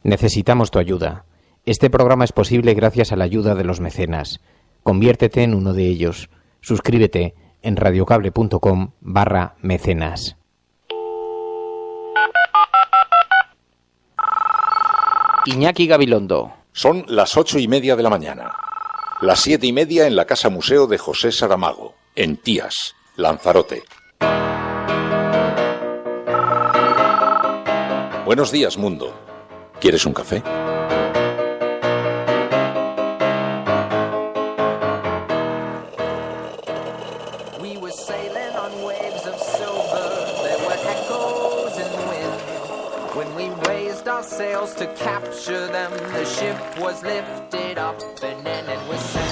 Necesitamos tu ayuda. Este programa es posible gracias a la ayuda de los mecenas. Conviértete en uno de ellos. Suscríbete en radiocable.com/mecenas. Iñaki Gabilondo. Son las 8:30 de la mañana. Las 7:30 en la Casa Museo de José Saramago, en Tías, Lanzarote. Buenos días, mundo. ¿Quieres un café? Sails to capture them, the ship was lifted up and then it was sank.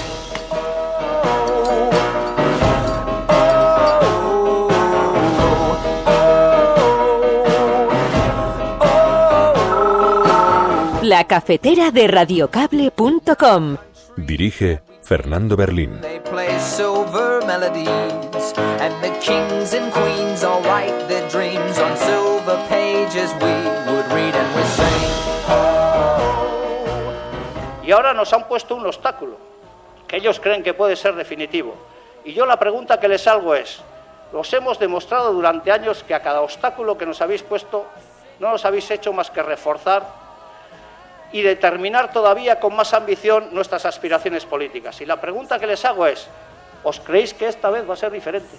La cafetera de radiocable.com. Dirige Fernando Berlín. They play silver melodies and the kings and queens all write their dreams on silver pages we would read and we sing. Y ahora nos han puesto un obstáculo que ellos creen que puede ser definitivo. Y yo la pregunta que les hago es, os hemos demostrado durante años que a cada obstáculo que nos habéis puesto no nos habéis hecho más que reforzar y determinar todavía con más ambición nuestras aspiraciones políticas. Y la pregunta que les hago es, ¿os creéis que esta vez va a ser diferente?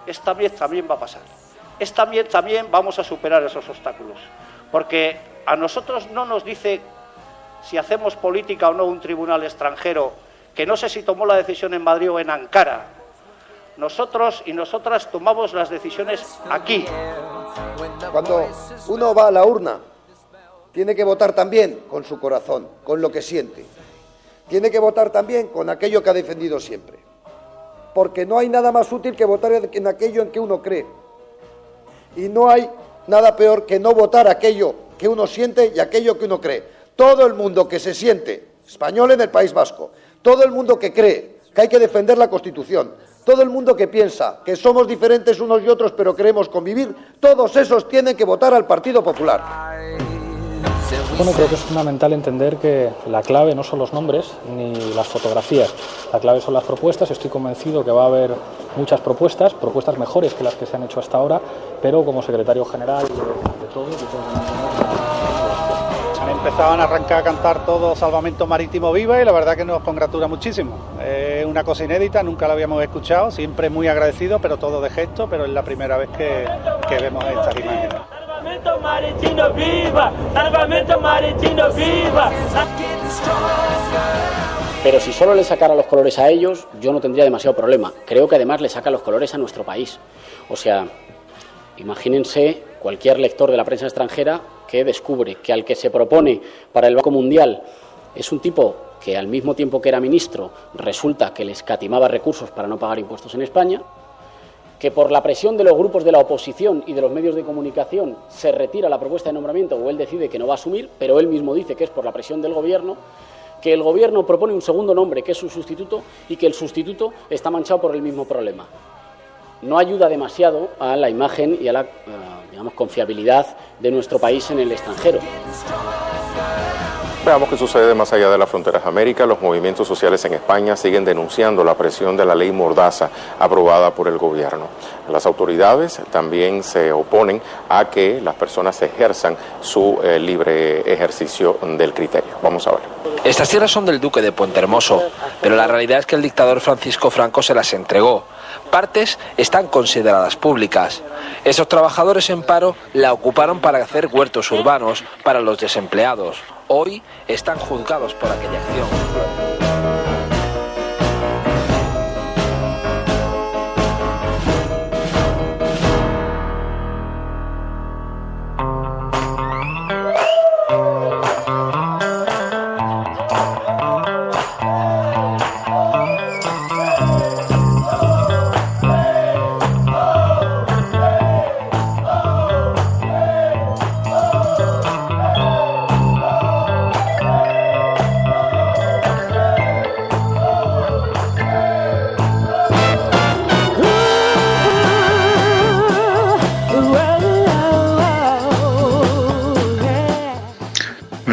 Esta vez también va a pasar. Esta vez también vamos a superar esos obstáculos. Porque a nosotros no nos dice si hacemos política o no un tribunal extranjero, que no sé si tomó la decisión en Madrid o en Ankara. Nosotros y nosotras tomamos las decisiones aquí. Cuando uno va a la urna, tiene que votar también con su corazón, con lo que siente. Tiene que votar también con aquello que ha defendido siempre. Porque no hay nada más útil que votar en aquello en que uno cree. Y no hay nada peor que no votar aquello que uno siente y aquello que uno cree. Todo el mundo que se siente español en el País Vasco, todo el mundo que cree que hay que defender la Constitución, todo el mundo que piensa que somos diferentes unos y otros pero queremos convivir, todos esos tienen que votar al Partido Popular. Bueno, creo que es fundamental entender que la clave no son los nombres ni las fotografías, la clave son las propuestas. Estoy convencido que va a haber muchas propuestas mejores que las que se han hecho hasta ahora, pero como secretario general de todos, empezaban a arrancar a cantar todo Salvamento Marítimo Viva y la verdad que nos congratula muchísimo. Es una cosa inédita, nunca la habíamos escuchado, siempre muy agradecido, pero todo de gesto, pero es la primera vez que vemos estas imágenes. Salvamento Marítimo Viva, Salvamento Marítimo Viva. Pero si solo le sacara los colores a ellos, yo no tendría demasiado problema. Creo que además le saca los colores a nuestro país. O sea, imagínense cualquier lector de la prensa extranjera que descubre que al que se propone para el Banco Mundial es un tipo que al mismo tiempo que era ministro resulta que le escatimaba recursos para no pagar impuestos en España, que por la presión de los grupos de la oposición y de los medios de comunicación se retira la propuesta de nombramiento o él decide que no va a asumir, pero él mismo dice que es por la presión del gobierno, que el gobierno propone un segundo nombre que es su sustituto y que el sustituto está manchado por el mismo problema. No ayuda demasiado a la imagen y a la confiabilidad de nuestro país en el extranjero. Veamos qué sucede más allá de las fronteras de América. Los movimientos sociales en España siguen denunciando la presión de la ley Mordaza aprobada por el gobierno. Las autoridades también se oponen a que las personas ejerzan su libre ejercicio del criterio. Vamos a ver. Estas tierras son del duque de Puentehermoso, pero la realidad es que el dictador Francisco Franco se las entregó. Partes están consideradas públicas. Esos trabajadores en paro la ocuparon para hacer huertos urbanos para los desempleados. Hoy están juzgados por aquella acción.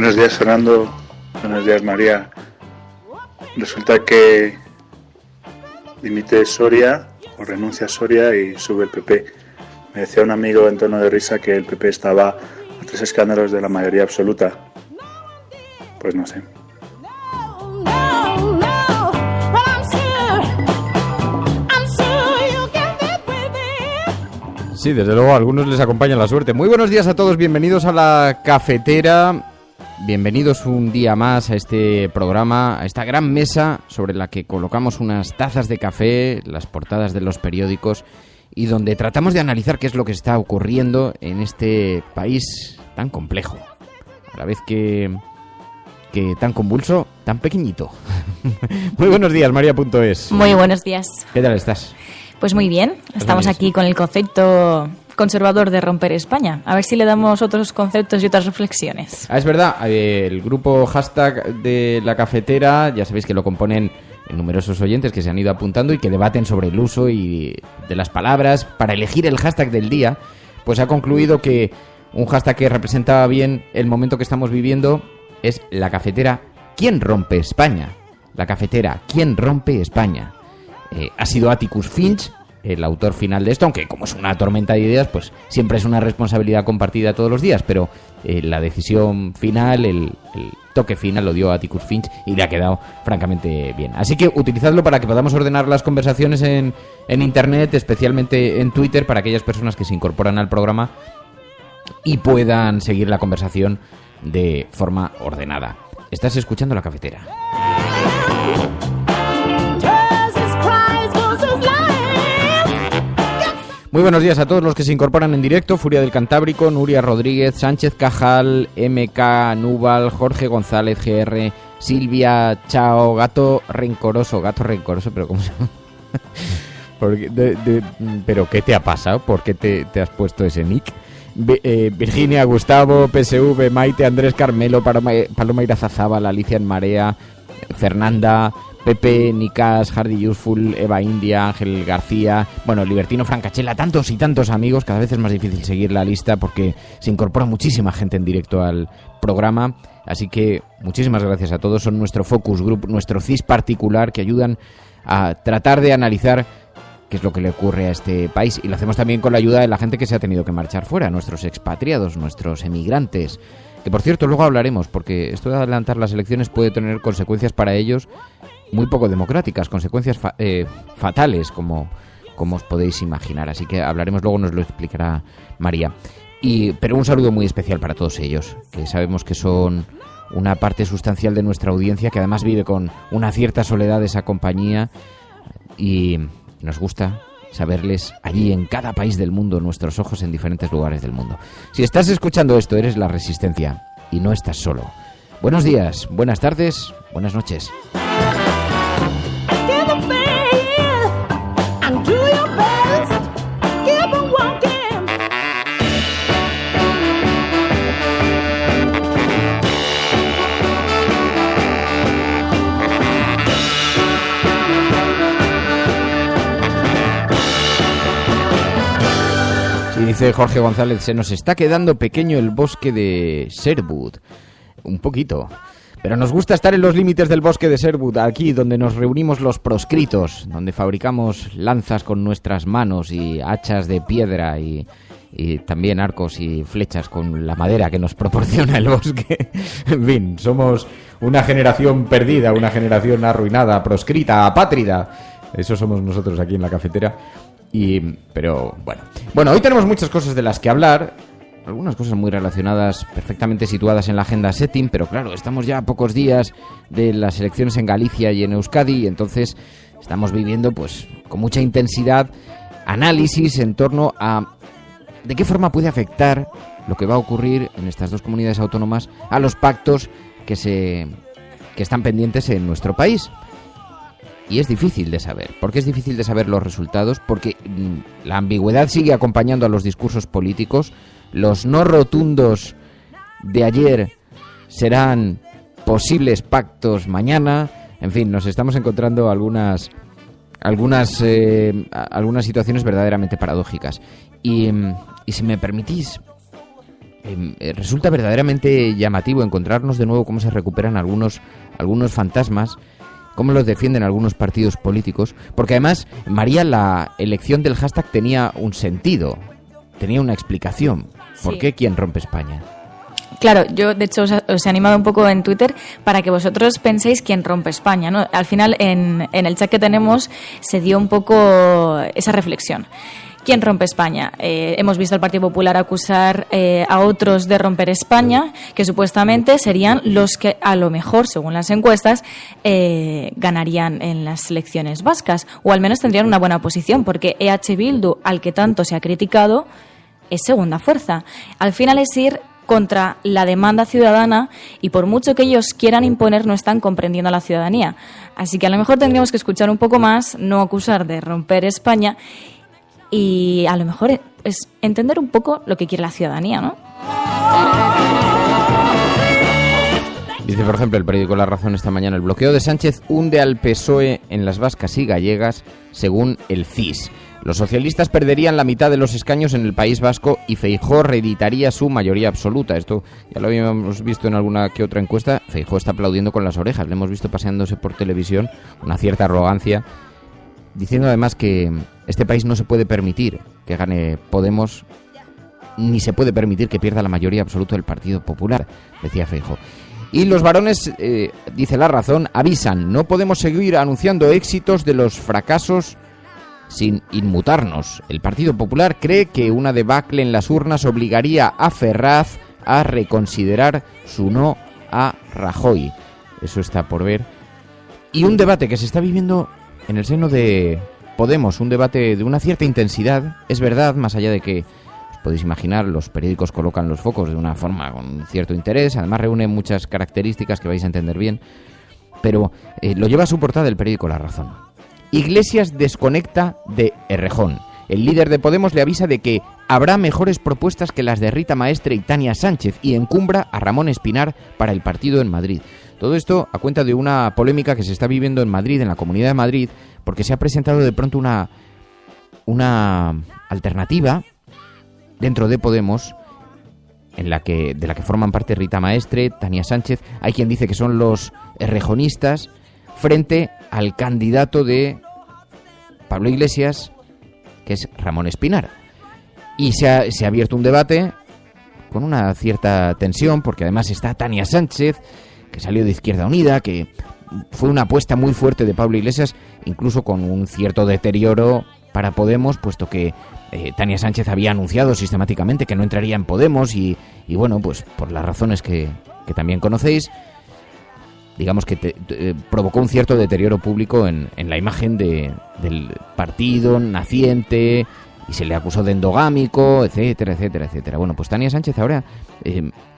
Buenos días, Fernando. Buenos días, María. Resulta que dimite Soria, o renuncia Soria y sube el PP. Me decía un amigo en tono de risa que el PP estaba a 3 escándalos de la mayoría absoluta. Pues no sé. Sí, desde luego a algunos les acompaña la suerte. Muy buenos días a todos, bienvenidos a La Cafetera. Bienvenidos un día más a este programa, a esta gran mesa sobre la que colocamos unas tazas de café, las portadas de los periódicos y donde tratamos de analizar qué es lo que está ocurriendo en este país tan complejo, a la vez que tan convulso, tan pequeñito. Muy buenos días, María.es. Muy buenos días. ¿Qué tal estás? Pues muy bien, estamos aquí con el concepto conservador de romper España. A ver si le damos otros conceptos y otras reflexiones. Es verdad, el grupo hashtag de La Cafetera, ya sabéis que lo componen numerosos oyentes que se han ido apuntando y que debaten sobre el uso y de las palabras para elegir el hashtag del día, pues ha concluido que un hashtag que representa bien el momento que estamos viviendo es La Cafetera, ¿quién rompe España? La Cafetera, ¿quién rompe España? Ha sido Atticus Finch el autor final de esto, aunque como es una tormenta de ideas, pues siempre es una responsabilidad compartida todos los días, pero la decisión final, el toque final lo dio Atticus Finch y le ha quedado francamente bien. Así que utilizadlo para que podamos ordenar las conversaciones en Internet, especialmente en Twitter, para aquellas personas que se incorporan al programa y puedan seguir la conversación de forma ordenada. Estás escuchando La Cafetera. Muy buenos días a todos los que se incorporan en directo. Furia del Cantábrico, Nuria Rodríguez, Sánchez Cajal, MK Núbal, Jorge González, GR, Silvia, Chao, Gato Rencoroso, pero ¿cómo se llama? ¿Pero qué te ha pasado? ¿Por qué te has puesto ese nick? Virginia, Gustavo, PSV, Maite, Andrés Carmelo, Paloma Irazazábal, Alicia en Marea, Fernanda, Pepe, Nicas, Hardy Useful, Eva India, Ángel García, bueno, Libertino Francachela, tantos y tantos amigos. Cada vez es más difícil seguir la lista porque se incorpora muchísima gente en directo al programa. Así que muchísimas gracias a todos. Son nuestro focus group, nuestro CIS particular, que ayudan a tratar de analizar qué es lo que le ocurre a este país. Y lo hacemos también con la ayuda de la gente que se ha tenido que marchar fuera, nuestros expatriados, nuestros emigrantes. Que por cierto, luego hablaremos, porque esto de adelantar las elecciones puede tener consecuencias para ellos muy poco democráticas, consecuencias fatales, como os podéis imaginar. Así que hablaremos luego, nos lo explicará María. Pero un saludo muy especial para todos ellos, que sabemos que son una parte sustancial de nuestra audiencia, que además vive con una cierta soledad esa compañía, y nos gusta saberles allí en cada país del mundo, nuestros ojos en diferentes lugares del mundo. Si estás escuchando esto, eres La Resistencia y no estás solo. Buenos días, buenas tardes, buenas noches. Dice Jorge González, se nos está quedando pequeño el bosque de Sherwood. Un poquito. Pero nos gusta estar en los límites del bosque de Sherwood, aquí donde nos reunimos los proscritos, donde fabricamos lanzas con nuestras manos y hachas de piedra y también arcos y flechas con la madera que nos proporciona el bosque. En fin, somos una generación perdida, una generación arruinada, proscrita, apátrida. Eso somos nosotros aquí en La Cafetera. Pero bueno, hoy tenemos muchas cosas de las que hablar, algunas cosas muy relacionadas, perfectamente situadas en la agenda setting, pero claro, estamos ya a pocos días de las elecciones en Galicia y en Euskadi, y entonces estamos viviendo pues con mucha intensidad análisis en torno a de qué forma puede afectar lo que va a ocurrir en estas dos comunidades autónomas a los pactos que están pendientes en nuestro país. Y es difícil de saber. ¿Por qué es difícil de saber los resultados? Porque la ambigüedad sigue acompañando a los discursos políticos. Los no rotundos de ayer serán posibles pactos mañana. En fin, nos estamos encontrando algunas situaciones verdaderamente paradójicas. Y si me permitís, resulta verdaderamente llamativo encontrarnos de nuevo cómo se recuperan algunos fantasmas, cómo los defienden algunos partidos políticos, porque además, María, la elección del hashtag tenía un sentido, tenía una explicación. ¿Por Sí. qué quién rompe España? Claro, yo de hecho os he animado un poco en Twitter para que vosotros penséis quién rompe España, ¿no? Al final en el chat que tenemos se dio un poco esa reflexión. ¿Quién rompe España? Hemos visto al Partido Popular acusar a otros de romper España, que supuestamente serían los que a lo mejor, según las encuestas, ganarían en las elecciones vascas, o al menos tendrían una buena posición, porque EH Bildu, al que tanto se ha criticado, es segunda fuerza. Al final es ir contra la demanda ciudadana y por mucho que ellos quieran imponer no están comprendiendo a la ciudadanía. Así que a lo mejor tendríamos que escuchar un poco más, no acusar de romper España y a lo mejor es entender un poco lo que quiere la ciudadanía, ¿no? Dice, por ejemplo, el periódico La Razón esta mañana: el bloqueo de Sánchez hunde al PSOE en las vascas y gallegas, según el CIS. Los socialistas perderían la mitad de los escaños en el País Vasco y Feijóo reeditaría su mayoría absoluta. Esto ya lo habíamos visto en alguna que otra encuesta. Feijóo está aplaudiendo con las orejas. Le hemos visto paseándose por televisión, una cierta arrogancia, diciendo además que este país no se puede permitir que gane Podemos, ni se puede permitir que pierda la mayoría absoluta del Partido Popular, decía Feijóo. Y los varones, dice La Razón, avisan: no podemos seguir anunciando éxitos de los fracasos sin inmutarnos. El Partido Popular cree que una debacle en las urnas obligaría a Ferraz a reconsiderar su no a Rajoy. Eso está por ver. Y un debate que se está viviendo en el seno de Podemos, un debate de una cierta intensidad, es verdad, más allá de que os podéis imaginar, los periódicos colocan los focos de una forma con cierto interés, además reúne muchas características que vais a entender bien, pero lo lleva a su portada el periódico La Razón. Iglesias desconecta de Errejón. El líder de Podemos le avisa de que habrá mejores propuestas que las de Rita Maestre y Tania Sánchez y encumbra a Ramón Espinar para el partido en Madrid. Todo esto a cuenta de una polémica que se está viviendo en Madrid, en la Comunidad de Madrid, porque se ha presentado de pronto una alternativa dentro de Podemos de la que forman parte Rita Maestre, Tania Sánchez. Hay quien dice que son los errejonistas frente al candidato de Pablo Iglesias, que es Ramón Espinar. Y se ha abierto un debate con una cierta tensión, porque además está Tania Sánchez, que salió de Izquierda Unida, que fue una apuesta muy fuerte de Pablo Iglesias, incluso con un cierto deterioro para Podemos, puesto que Tania Sánchez había anunciado sistemáticamente que no entraría en Podemos y bueno, pues por las razones que también conocéis, digamos que provocó un cierto deterioro público en la imagen del partido naciente, y se le acusó de endogámico, etcétera, etcétera, etcétera. Bueno, pues Tania Sánchez ahora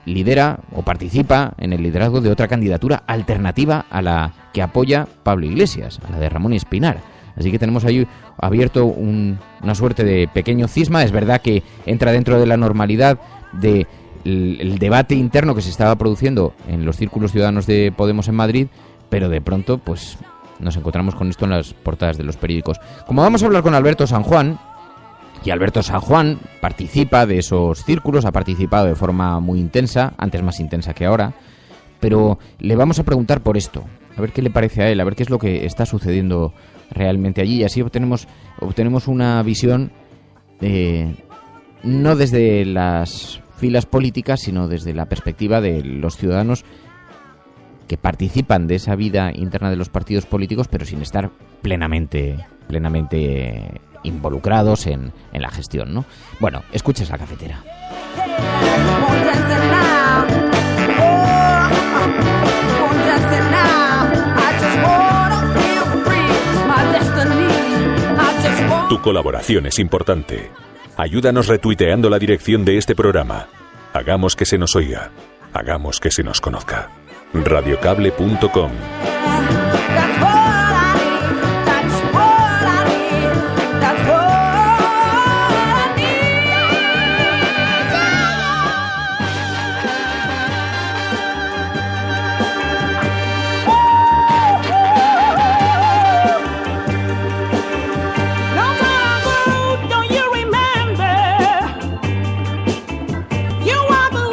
lidera o participa en el liderazgo de otra candidatura alternativa a la que apoya Pablo Iglesias, a la de Ramón Espinar. Así que tenemos ahí abierto una suerte de pequeño cisma. Es verdad que entra dentro de la normalidad de el debate interno que se estaba produciendo en los círculos ciudadanos de Podemos en Madrid, pero de pronto pues nos encontramos con esto en las portadas de los periódicos. Como vamos a hablar con Alberto San Juan, y Alberto San Juan participa de esos círculos, ha participado de forma muy intensa, antes más intensa que ahora, pero le vamos a preguntar por esto, a ver qué le parece a él, a ver qué es lo que está sucediendo realmente allí, y así obtenemos una visión no desde las filas políticas, sino desde la perspectiva de los ciudadanos que participan de esa vida interna de los partidos políticos, pero sin estar plenamente involucrados en la gestión, ¿no? Bueno, escuches La Cafetera. Tu colaboración es importante. Ayúdanos retuiteando la dirección de este programa. Hagamos que se nos oiga. Hagamos que se nos conozca. Radiocable.com. You are the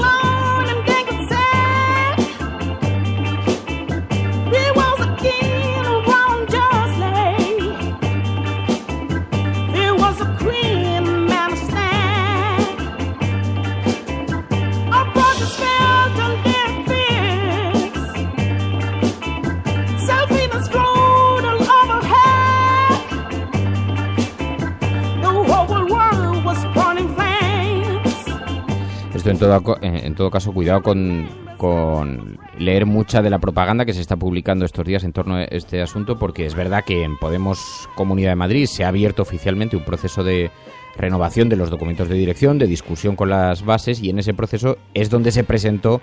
en todo caso, cuidado con leer mucha de la propaganda que se está publicando estos días en torno a este asunto, porque es verdad que en Podemos Comunidad de Madrid se ha abierto oficialmente un proceso de renovación de los documentos de dirección, de discusión con las bases, y en ese proceso es donde se presentó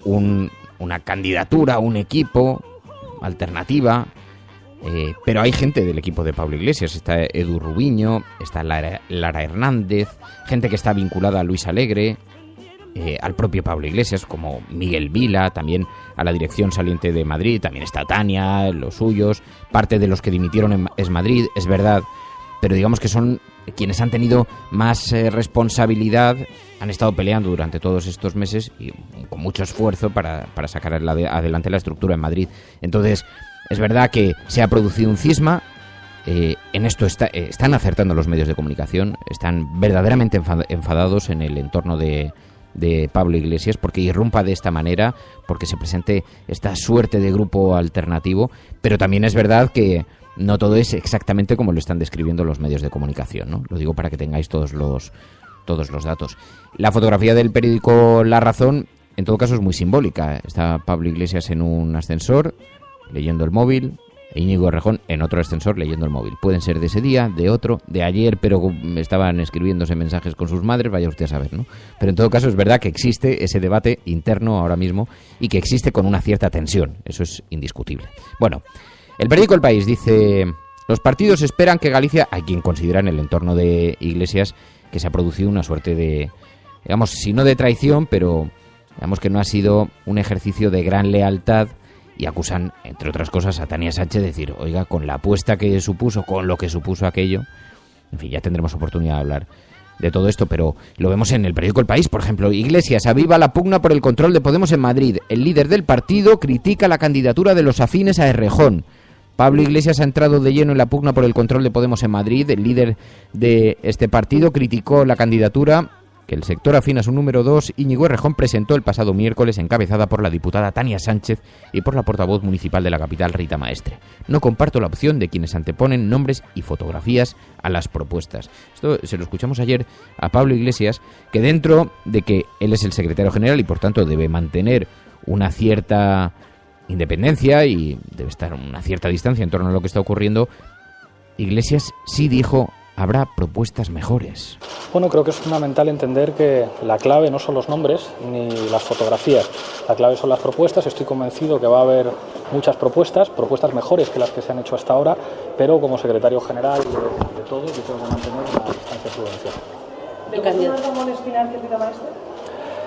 una candidatura, un equipo, alternativa, pero hay gente del equipo de Pablo Iglesias, está Edu Rubiño, está Lara Hernández, gente que está vinculada a Luis Alegre, al propio Pablo Iglesias, como Miguel Vila, también a la dirección saliente de Madrid, también está Tania, los suyos, parte de los que dimitieron en Es Madrid, es verdad, pero digamos que son quienes han tenido más responsabilidad, han estado peleando durante todos estos meses y con mucho esfuerzo para sacar adelante la estructura en Madrid. Entonces, es verdad que se ha producido un cisma, en esto están acertando los medios de comunicación, están verdaderamente enfadados en el entorno de Pablo Iglesias porque irrumpa de esta manera, porque se presente esta suerte de grupo alternativo, pero también es verdad que no todo es exactamente como lo están describiendo los medios de comunicación, ¿no? Lo digo para que tengáis todos los datos. La fotografía del periódico La Razón, en todo caso, es muy simbólica. Está Pablo Iglesias en un ascensor, leyendo el móvil, e Íñigo Errejón en otro ascensor, leyendo el móvil. Pueden ser de ese día, de otro, de ayer, pero estaban escribiéndose mensajes con sus madres, vaya usted a saber, ¿no? Pero en todo caso es verdad que existe ese debate interno ahora mismo y que existe con una cierta tensión. Eso es indiscutible. Bueno, el periódico El País dice: los partidos esperan que Galicia, hay quien considera en el entorno de Iglesias que se ha producido una suerte de, digamos, si no de traición, pero digamos que no ha sido un ejercicio de gran lealtad, y acusan, entre otras cosas, a Tania Sánchez de decir, oiga, con la apuesta que supuso, con lo que supuso aquello, en fin, ya tendremos oportunidad de hablar de todo esto, pero lo vemos en el periódico El País, por ejemplo. Iglesias aviva la pugna por el control de Podemos en Madrid. El líder del partido critica la candidatura de los afines a Errejón. Pablo Iglesias ha entrado de lleno en la pugna por el control de Podemos en Madrid. El líder de este partido criticó la candidatura que el sector afín a su número 2, Íñigo Errejón, presentó el pasado miércoles, encabezada por la diputada Tania Sánchez y por la portavoz municipal de la capital, Rita Maestre. No comparto la opción de quienes anteponen nombres y fotografías a las propuestas. Esto se lo escuchamos ayer a Pablo Iglesias, que dentro de que él es el secretario general y por tanto debe mantener una cierta independencia y debe estar a una cierta distancia en torno a lo que está ocurriendo, Iglesias sí dijo: habrá propuestas mejores. Bueno, creo que es fundamental entender que la clave no son los nombres ni las fotografías. La clave son las propuestas. Estoy convencido que va a haber muchas propuestas mejores que las que se han hecho hasta ahora, pero como secretario general de todo, yo tengo que mantener una distancia prudencial.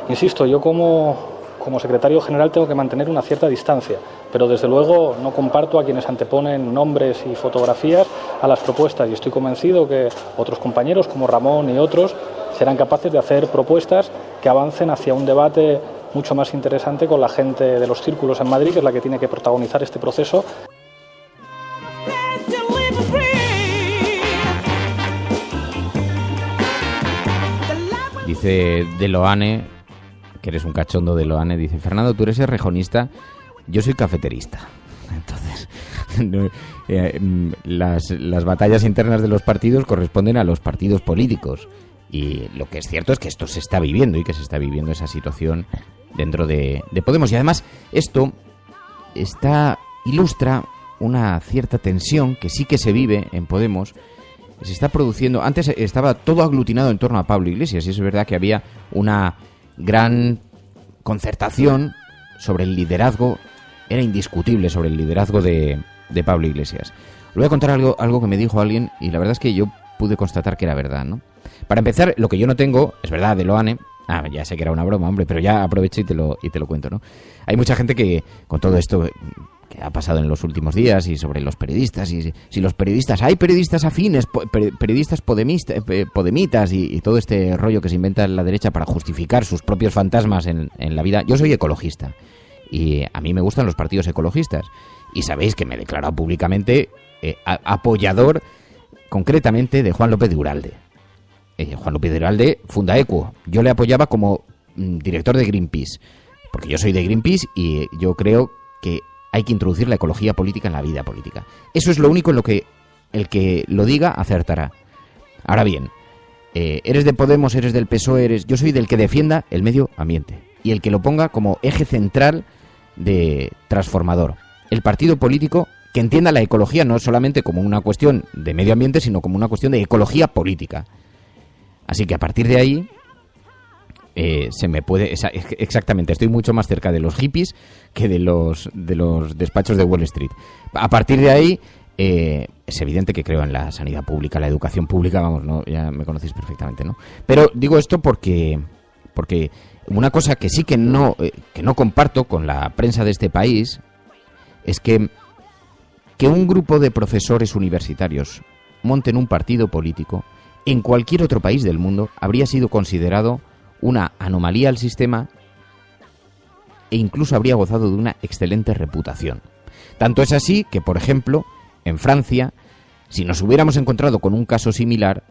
Insisto, yo como secretario general tengo que mantener una cierta distancia, pero desde luego no comparto a quienes anteponen nombres y fotografías a las propuestas, y estoy convencido que otros compañeros como Ramón y otros serán capaces de hacer propuestas que avancen hacia un debate mucho más interesante con la gente de los círculos en Madrid, que es la que tiene que protagonizar este proceso. Dice De Loane, que eres un cachondo de Loane, dice: Fernando, tú eres errejonista, yo soy cafeterista. Entonces, las batallas internas de los partidos corresponden a los partidos políticos. Y lo que es cierto es que esto se está viviendo y que se está viviendo esa situación dentro de Podemos. Y además esto ilustra una cierta tensión que sí que se vive en Podemos. Se está produciendo. Antes estaba todo aglutinado en torno a Pablo Iglesias, y es verdad que había una gran concertación sobre el liderazgo, era indiscutible sobre el liderazgo de Pablo Iglesias. Le voy a contar algo que me dijo alguien, y la verdad es que yo pude constatar que era verdad, ¿no? Para empezar, lo que yo no tengo, es verdad, de Loane, ya sé que era una broma, hombre, pero ya aprovecho y te lo cuento, ¿no? Hay mucha gente que, con todo esto que ha pasado en los últimos días, y sobre los periodistas, y si los periodistas, hay periodistas afines, periodistas podemitas, y todo este rollo que se inventa la derecha para justificar sus propios fantasmas en la vida. Yo soy ecologista, y a mí me gustan los partidos ecologistas, y sabéis que me he declarado públicamente apoyador concretamente de Juan López de Uralde. Juan López de Uralde funda Equo. Yo le apoyaba como director de Greenpeace, porque yo soy de Greenpeace y yo creo que hay que introducir la ecología política en la vida política. Eso es lo único en lo que el que lo diga acertará. Ahora bien, eres de Podemos, eres del PSOE, yo soy del que defienda el medio ambiente y el que lo ponga como eje central de transformador. El partido político que entienda la ecología no solamente como una cuestión de medio ambiente, sino como una cuestión de ecología política. Así que a partir de ahí se me puede... Exactamente, estoy mucho más cerca de los hippies que de los despachos de Wall Street. A partir de ahí es evidente que creo en la sanidad pública, la educación pública, vamos, no, ya me conocéis perfectamente, ¿no? Pero digo esto porque una cosa que sí que no comparto con la prensa de este país es que un grupo de profesores universitarios monten un partido político en cualquier otro país del mundo habría sido considerado una anomalía al sistema e incluso habría gozado de una excelente reputación. Tanto es así que, por ejemplo, en Francia, si nos hubiéramos encontrado con un caso similar,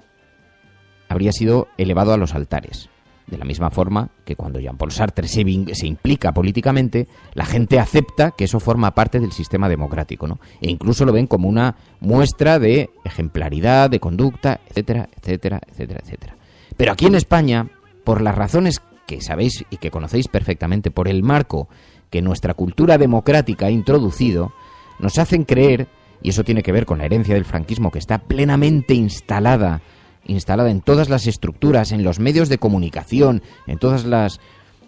habría sido elevado a los altares. De la misma forma que cuando Jean-Paul Sartre se implica políticamente, la gente acepta que eso forma parte del sistema democrático, ¿no? E incluso lo ven como una muestra de ejemplaridad, de conducta, etcétera, etcétera, etcétera, etcétera. Pero aquí en España, por las razones que sabéis y que conocéis perfectamente, por el marco que nuestra cultura democrática ha introducido, nos hacen creer, y eso tiene que ver con la herencia del franquismo que está plenamente instalada en todas las estructuras, en los medios de comunicación,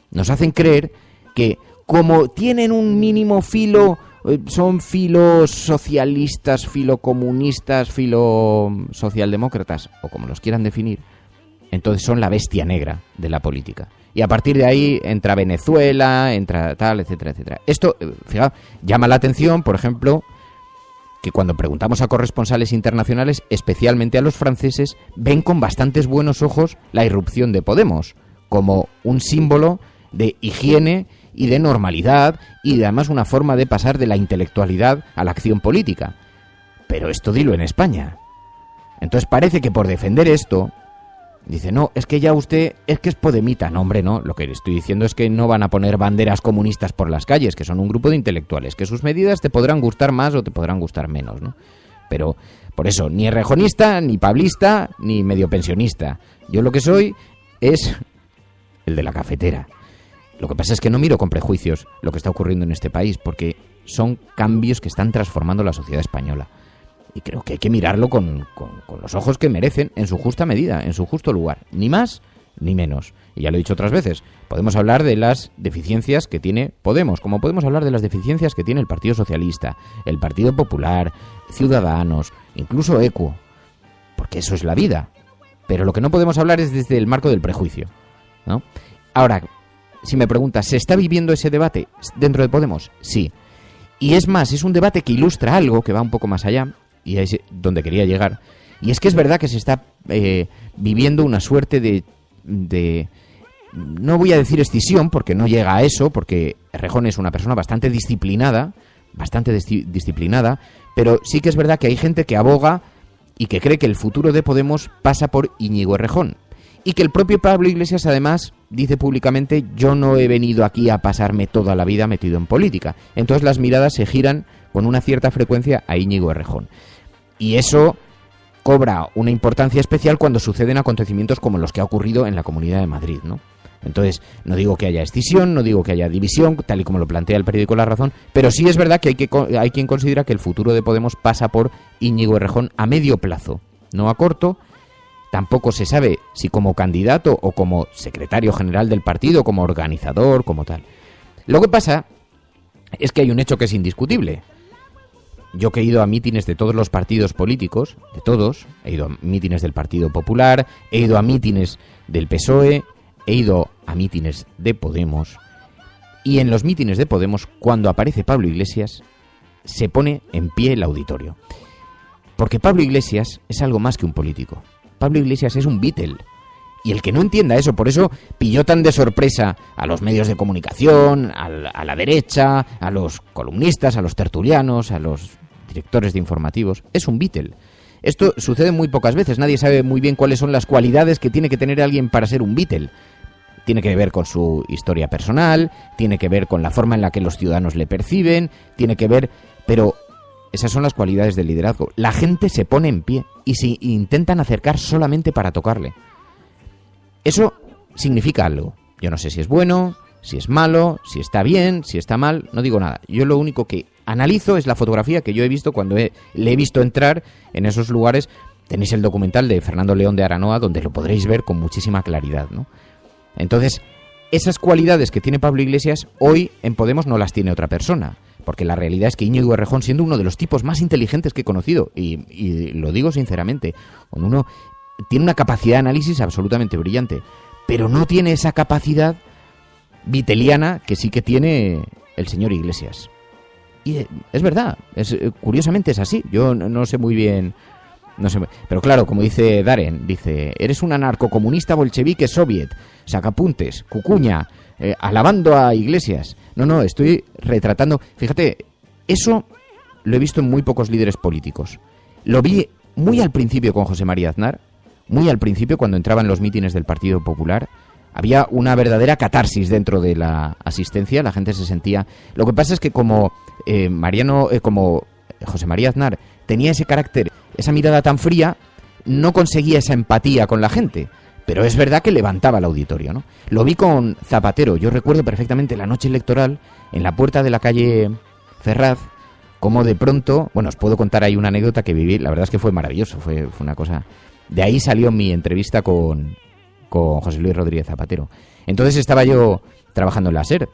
nos hacen creer que como tienen un mínimo filo, son filos socialistas, filo comunistas, filo socialdemócratas, o como los quieran definir, entonces son la bestia negra de la política. Y a partir de ahí entra Venezuela, entra tal, etcétera, etcétera. Esto, fijaos, llama la atención, por ejemplo, que cuando preguntamos a corresponsales internacionales, especialmente a los franceses, ven con bastantes buenos ojos la irrupción de Podemos, como un símbolo de higiene y de normalidad, y además una forma de pasar de la intelectualidad a la acción política. Pero esto dilo en España. Entonces parece que por defender esto, dice, no, es que ya usted, es que es podemita. No, hombre, no, lo que estoy diciendo es que no van a poner banderas comunistas por las calles, que son un grupo de intelectuales, que sus medidas te podrán gustar más o te podrán gustar menos, ¿no? Pero, por eso, ni errejonista, ni pablista, ni medio pensionista. Yo lo que soy es el de la cafetera. Lo que pasa es que no miro con prejuicios lo que está ocurriendo en este país, porque son cambios que están transformando la sociedad española. Y creo que hay que mirarlo con los ojos que merecen, en su justa medida, en su justo lugar. Ni más ni menos. Y ya lo he dicho otras veces, podemos hablar de las deficiencias que tiene Podemos, como podemos hablar de las deficiencias que tiene el Partido Socialista, el Partido Popular, Ciudadanos, incluso ECU, porque eso es la vida. Pero lo que no podemos hablar es desde el marco del prejuicio, ¿no? Ahora, si me preguntas, ¿se está viviendo ese debate dentro de Podemos? Sí. Y es más, es un debate que ilustra algo que va un poco más allá, y es donde quería llegar, y es que es verdad que se está viviendo una suerte de no voy a decir escisión, porque no llega a eso, porque Errejón es una persona bastante disciplinada, pero sí que es verdad que hay gente que aboga y que cree que el futuro de Podemos pasa por Íñigo Errejón, y que el propio Pablo Iglesias además dice públicamente, yo no he venido aquí a pasarme toda la vida metido en política. Entonces las miradas se giran con una cierta frecuencia a Íñigo Errejón. Y eso cobra una importancia especial cuando suceden acontecimientos como los que ha ocurrido en la Comunidad de Madrid, ¿no? Entonces, no digo que haya escisión, no digo que haya división, tal y como lo plantea el periódico La Razón, pero sí es verdad que hay quien considera que el futuro de Podemos pasa por Íñigo Errejón a medio plazo, no a corto. Tampoco se sabe si como candidato o como secretario general del partido, como organizador, como tal. Lo que pasa es que hay un hecho que es indiscutible. Yo que he ido a mítines de todos los partidos políticos, de todos, he ido a mítines del Partido Popular, he ido a mítines del PSOE, he ido a mítines de Podemos, y en los mítines de Podemos, cuando aparece Pablo Iglesias, se pone en pie el auditorio. Porque Pablo Iglesias es algo más que un político. Pablo Iglesias es un Beatle. Y el que no entienda eso, por eso pilló tan de sorpresa a los medios de comunicación, a la derecha, a los columnistas, a los tertulianos, a los directores de informativos, es un Beatle. Esto sucede muy pocas veces, nadie sabe muy bien cuáles son las cualidades que tiene que tener alguien para ser un Beatle. Tiene que ver con su historia personal, tiene que ver con la forma en la que los ciudadanos le perciben, tiene que ver... Pero esas son las cualidades del liderazgo. La gente se pone en pie y se intentan acercar solamente para tocarle. Eso significa algo. Yo no sé si es bueno, si es malo, si está bien, si está mal, no digo nada. Yo lo único que analizo es la fotografía que yo he visto cuando le he visto entrar en esos lugares. Tenéis el documental de Fernando León de Aranoa, donde lo podréis ver con muchísima claridad, ¿no? Entonces, esas cualidades que tiene Pablo Iglesias, hoy en Podemos no las tiene otra persona. Porque la realidad es que Íñigo Errejón, siendo uno de los tipos más inteligentes que he conocido, y lo digo sinceramente, cuando uno tiene una capacidad de análisis absolutamente brillante, pero no tiene esa capacidad viteliana que sí que tiene el señor Iglesias. Y es verdad, curiosamente es así. Yo no sé muy bien... No sé, pero claro, como dice Daren, dice, eres un anarcocomunista bolchevique soviet, sacapuntes, cucuña, alabando a Iglesias. No, estoy retratando... Fíjate, eso lo he visto en muy pocos líderes políticos. Lo vi muy al principio con José María Aznar, muy al principio cuando entraba en los mítines del Partido Popular. Había una verdadera catarsis dentro de la asistencia, la gente se sentía... Lo que pasa es que como como José María Aznar tenía ese carácter, esa mirada tan fría, no conseguía esa empatía con la gente. Pero es verdad que levantaba el auditorio, ¿no? Lo vi con Zapatero. Yo recuerdo perfectamente la noche electoral en la puerta de la calle Ferraz, como de pronto... Bueno, os puedo contar ahí una anécdota que viví. La verdad es que fue maravilloso, fue una cosa... De ahí salió mi entrevista con José Luis Rodríguez Zapatero. Entonces estaba yo trabajando en la SER.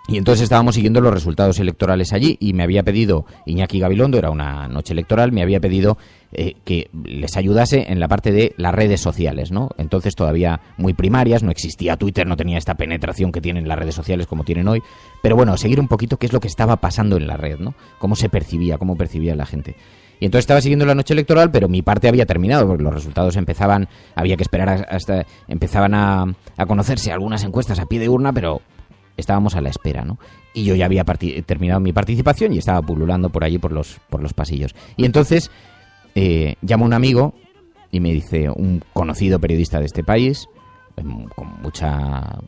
Y entonces estábamos siguiendo los resultados electorales allí y me había pedido Iñaki Gabilondo, era una noche electoral, me había pedido que les ayudase en la parte de las redes sociales, ¿no? Entonces todavía muy primarias, no existía Twitter, no tenía esta penetración que tienen las redes sociales como tienen hoy, pero bueno, seguir un poquito qué es lo que estaba pasando en la red, ¿no? Cómo se percibía, cómo percibía la gente. Y entonces estaba siguiendo la noche electoral, pero mi parte había terminado, porque los resultados empezaban, había que esperar hasta, empezaban a conocerse algunas encuestas a pie de urna, pero... estábamos a la espera, ¿no? Y yo ya había terminado mi participación y estaba pululando por allí, por los pasillos. Y entonces llamo a un amigo y me dice, un conocido periodista de este país, con mucha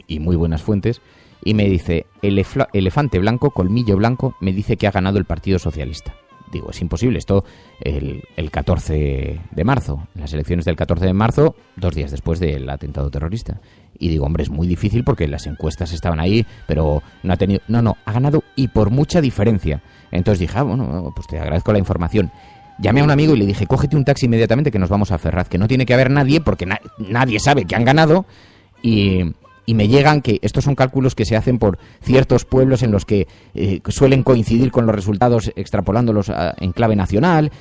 y muy buenas fuentes, y me dice, elefante blanco, colmillo blanco, me dice que ha ganado el Partido Socialista. Digo, es imposible, esto el 14 de marzo, en las elecciones del 14 de marzo, 2 días después del atentado terrorista. Y digo, hombre, es muy difícil porque las encuestas estaban ahí, pero no ha tenido... No, ha ganado y por mucha diferencia. Entonces dije, bueno, pues te agradezco la información. Llamé a un amigo y le dije, cógete un taxi inmediatamente que nos vamos a Ferraz, que no tiene que haber nadie porque nadie sabe que han ganado y me llegan que estos son cálculos que se hacen por ciertos pueblos en los que suelen coincidir con los resultados extrapolándolos en clave nacional,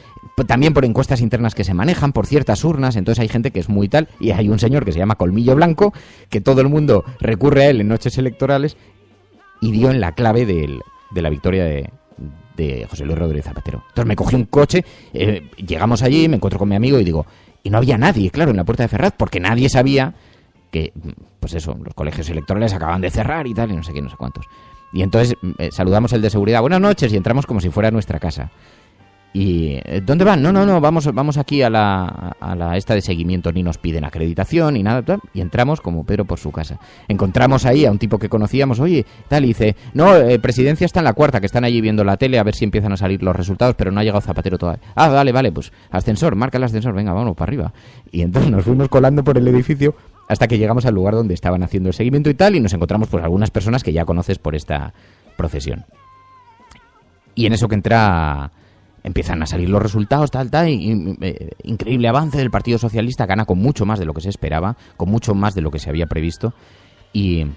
también por encuestas internas que se manejan, por ciertas urnas, entonces hay gente que es muy tal, y hay un señor que se llama Colmillo Blanco, que todo el mundo recurre a él en noches electorales, y dio en la clave de la victoria de José Luis Rodríguez Zapatero. Entonces me cogí un coche, llegamos allí, me encuentro con mi amigo y digo, y no había nadie, claro, en la puerta de Ferraz, porque nadie sabía que, pues eso, los colegios electorales acaban de cerrar y tal, y no sé qué, no sé cuántos. Y entonces saludamos el de seguridad, buenas noches, y entramos como si fuera nuestra casa. Y ¿dónde van? No, vamos aquí a la esta de seguimiento, ni nos piden acreditación ni nada, tal, y entramos como Pedro por su casa. Encontramos ahí a un tipo que conocíamos, oye, tal, y dice, no, presidencia está en la cuarta, que están allí viendo la tele a ver si empiezan a salir los resultados, pero no ha llegado Zapatero todavía. Ah, vale, pues ascensor, marca el ascensor, venga, vamos para arriba. Y entonces nos fuimos colando por el edificio hasta que llegamos al lugar donde estaban haciendo el seguimiento y tal, y nos encontramos pues algunas personas que ya conoces por esta procesión. Y en eso que empiezan a salir los resultados, tal, increíble avance del Partido Socialista, gana con mucho más de lo que se esperaba, con mucho más de lo que se había previsto, y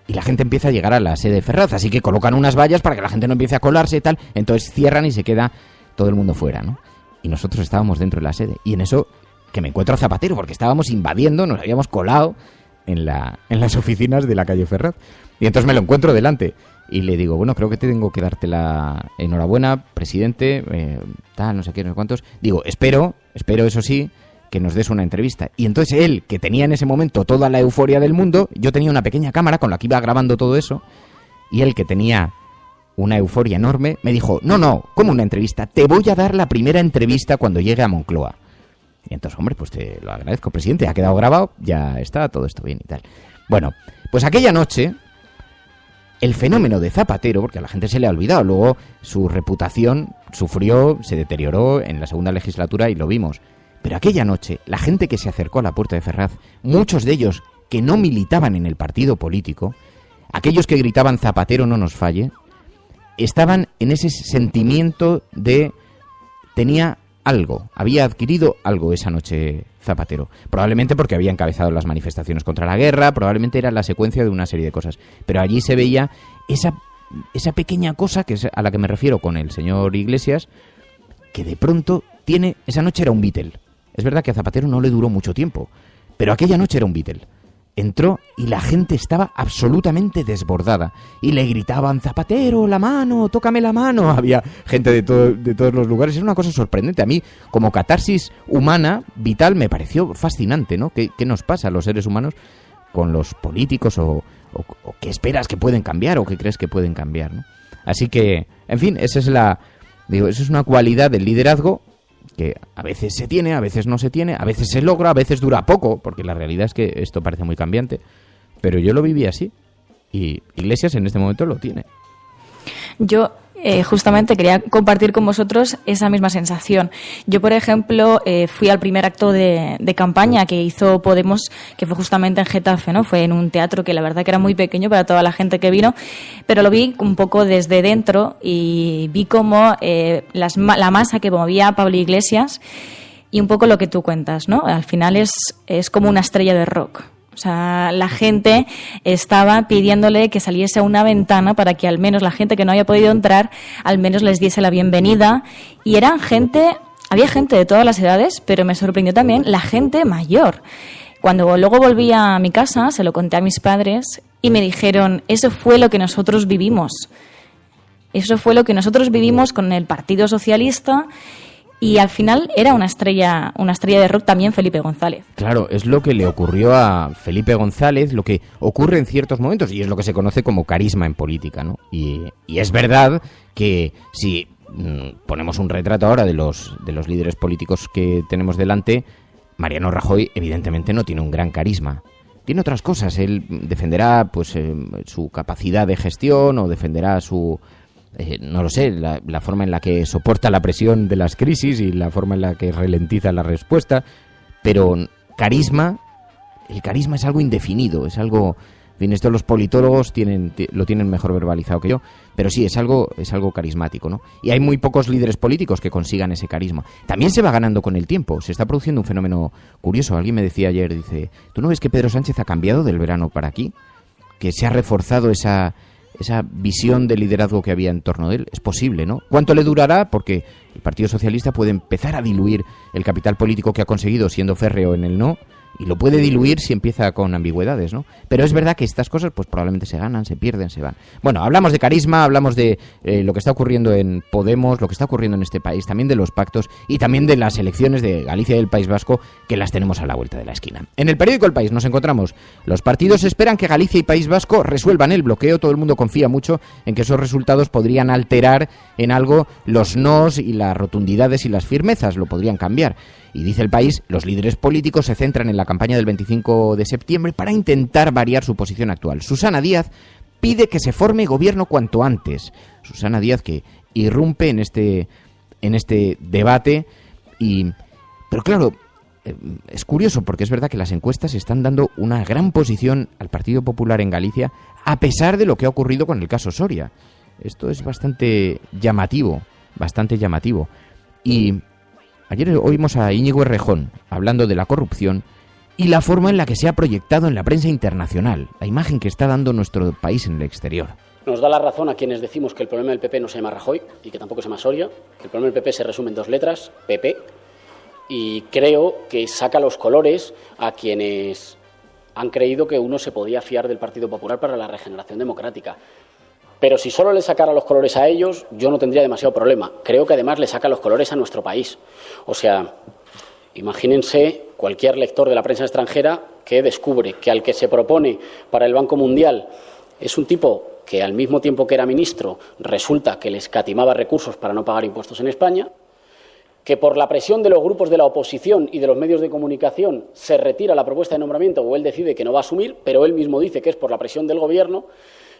la gente empieza a llegar a la sede de Ferraz, así que colocan unas vallas para que la gente no empiece a colarse y tal, entonces cierran y se queda todo el mundo fuera, ¿no? Y nosotros estábamos dentro de la sede, y en eso que me encuentro a Zapatero, porque estábamos invadiendo, nos habíamos colado en las oficinas de la calle Ferraz, y entonces me lo encuentro delante, y le digo, bueno, creo que tengo que darte la enhorabuena, presidente, tal, no sé qué, no sé cuántos. Digo, espero, eso sí, que nos des una entrevista. Y entonces él, que tenía en ese momento toda la euforia del mundo, yo tenía una pequeña cámara con la que iba grabando todo eso, y él, que tenía una euforia enorme, me dijo, no, ¿cómo una entrevista? Te voy a dar la primera entrevista cuando llegue a Moncloa. Y entonces, hombre, pues te lo agradezco, presidente, ha quedado grabado, ya está, todo esto bien y tal. Bueno, pues aquella noche, el fenómeno de Zapatero, porque a la gente se le ha olvidado, luego su reputación sufrió, se deterioró en la segunda legislatura y lo vimos. Pero aquella noche, la gente que se acercó a la puerta de Ferraz, muchos de ellos que no militaban en el partido político, aquellos que gritaban Zapatero no nos falle, estaban en ese sentimiento de tenía algo, había adquirido algo esa noche Zapatero. Probablemente porque había encabezado las manifestaciones contra la guerra, probablemente era la secuencia de una serie de cosas. Pero allí se veía esa pequeña cosa que es a la que me refiero con el señor Iglesias, que de pronto tiene... Esa noche era un Beatle. Es verdad que a Zapatero no le duró mucho tiempo, pero aquella noche era un Beatle. Entró y la gente estaba absolutamente desbordada. Y le gritaban, Zapatero, la mano, tócame la mano. Había gente de todos los lugares. Era una cosa sorprendente. A mí, como catarsis humana, vital, me pareció fascinante, ¿no? ¿Qué nos pasa a los seres humanos con los políticos o qué esperas que pueden cambiar o qué crees que pueden cambiar, ¿no? Así que, en fin, esa es una cualidad del liderazgo que a veces se tiene, a veces no se tiene, a veces se logra, a veces dura poco, porque la realidad es que esto parece muy cambiante, pero yo lo viví así, y Iglesias en este momento lo tiene. Yo justamente quería compartir con vosotros esa misma sensación. Yo, por ejemplo, fui al primer acto de campaña que hizo Podemos, que fue justamente en Getafe, ¿no? Fue en un teatro que la verdad que era muy pequeño para toda la gente que vino, pero lo vi un poco desde dentro y vi como la masa que movía Pablo Iglesias y un poco lo que tú cuentas, ¿no? Al final es como una estrella de rock. O sea, la gente estaba pidiéndole que saliese a una ventana para que al menos la gente que no había podido entrar, al menos les diese la bienvenida. Y había gente de todas las edades, pero me sorprendió también la gente mayor. Cuando luego volví a mi casa, se lo conté a mis padres y me dijeron, eso fue lo que nosotros vivimos. Eso fue lo que nosotros vivimos con el Partido Socialista. Y al final era una estrella de rock también Felipe González. Claro, es lo que le ocurrió a Felipe González, lo que ocurre en ciertos momentos, y es lo que se conoce como carisma en política, ¿no? Y es verdad que si ponemos un retrato ahora de los líderes políticos que tenemos delante, Mariano Rajoy evidentemente no tiene un gran carisma. Tiene otras cosas, él defenderá pues su capacidad de gestión o defenderá su... no lo sé, la forma en la que soporta la presión de las crisis y la forma en la que ralentiza la respuesta, pero el carisma es algo indefinido, es algo, en fin, esto los politólogos lo tienen mejor verbalizado que yo, pero sí, es algo carismático, ¿no? Y hay muy pocos líderes políticos que consigan ese carisma. También se va ganando con el tiempo, se está produciendo un fenómeno curioso. Alguien me decía ayer, dice, ¿tú no ves que Pedro Sánchez ha cambiado del verano para aquí? Que se ha reforzado esa visión de liderazgo que había en torno de él. Es posible, ¿no? ¿Cuánto le durará? Porque el Partido Socialista puede empezar a diluir el capital político que ha conseguido siendo férreo en el no, y lo puede diluir si empieza con ambigüedades, ¿no? Pero es verdad que estas cosas pues probablemente se ganan, se pierden, se van. Bueno, hablamos de carisma, hablamos de lo que está ocurriendo en Podemos, lo que está ocurriendo en este país, también de los pactos y también de las elecciones de Galicia y del País Vasco, que las tenemos a la vuelta de la esquina. En el periódico El País nos encontramos: los partidos esperan que Galicia y País Vasco resuelvan el bloqueo. Todo el mundo confía mucho en que esos resultados podrían alterar en algo los nos y las rotundidades y las firmezas, lo podrían cambiar. Y dice El País, los líderes políticos se centran en la campaña del 25 de septiembre para intentar variar su posición actual. Susana Díaz pide que se forme gobierno cuanto antes. Susana Díaz, que irrumpe en este debate. Pero claro, es curioso porque es verdad que las encuestas están dando una gran posición al Partido Popular en Galicia, a pesar de lo que ha ocurrido con el caso Soria. Esto es bastante llamativo. Y ayer oímos a Íñigo Errejón hablando de la corrupción y la forma en la que se ha proyectado en la prensa internacional, la imagen que está dando nuestro país en el exterior. Nos da la razón a quienes decimos que el problema del PP no se llama Rajoy y que tampoco se llama Soria, que el problema del PP se resume en 2 letras, PP, y creo que saca los colores a quienes han creído que uno se podía fiar del Partido Popular para la regeneración democrática. Pero si solo le sacara los colores a ellos, yo no tendría demasiado problema. Creo que además le saca los colores a nuestro país. O sea, imagínense cualquier lector de la prensa extranjera que descubre que al que se propone para el Banco Mundial es un tipo que al mismo tiempo que era ministro resulta que le escatimaba recursos para no pagar impuestos en España, que por la presión de los grupos de la oposición y de los medios de comunicación se retira la propuesta de nombramiento o él decide que no va a asumir, pero él mismo dice que es por la presión del gobierno,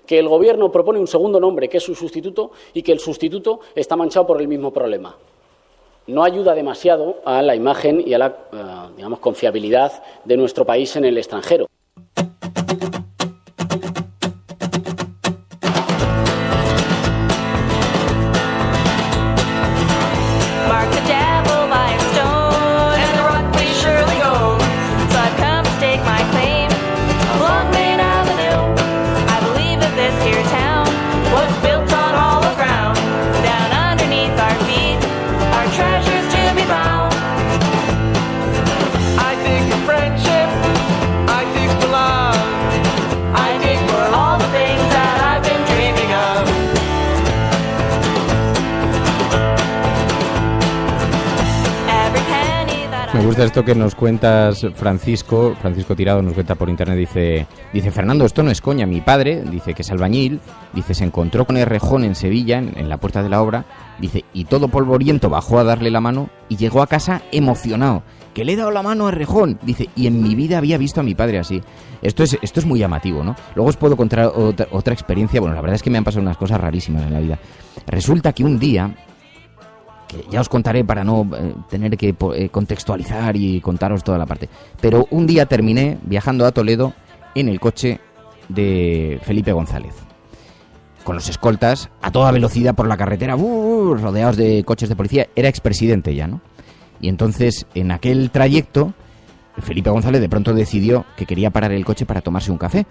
que el gobierno propone un segundo nombre que es su sustituto y que el sustituto está manchado por el mismo problema. no ayuda demasiado a la imagen y a la, digamos, confiabilidad de nuestro país en el extranjero. Me gusta esto que nos cuentas, Francisco Tirado nos cuenta por internet, dice Fernando, esto no es coña, mi padre, dice que es albañil, dice se encontró con Errejón en Sevilla, en la puerta de la obra, dice, y todo polvoriento bajó a darle la mano y llegó a casa emocionado, que le he dado la mano a Errejón, dice, y en mi vida había visto a mi padre así. Esto es muy llamativo, ¿no? Luego os puedo contar otra experiencia, bueno, la verdad es que me han pasado unas cosas rarísimas en la vida. Resulta que un día, que ya os contaré para no tener que contextualizar y contaros toda la parte. Pero un día terminé viajando a Toledo en el coche de Felipe González, con los escoltas a toda velocidad por la carretera, rodeados de coches de policía. Era expresidente ya, ¿no? Y entonces, en aquel trayecto, Felipe González de pronto decidió que quería parar el coche para tomarse un café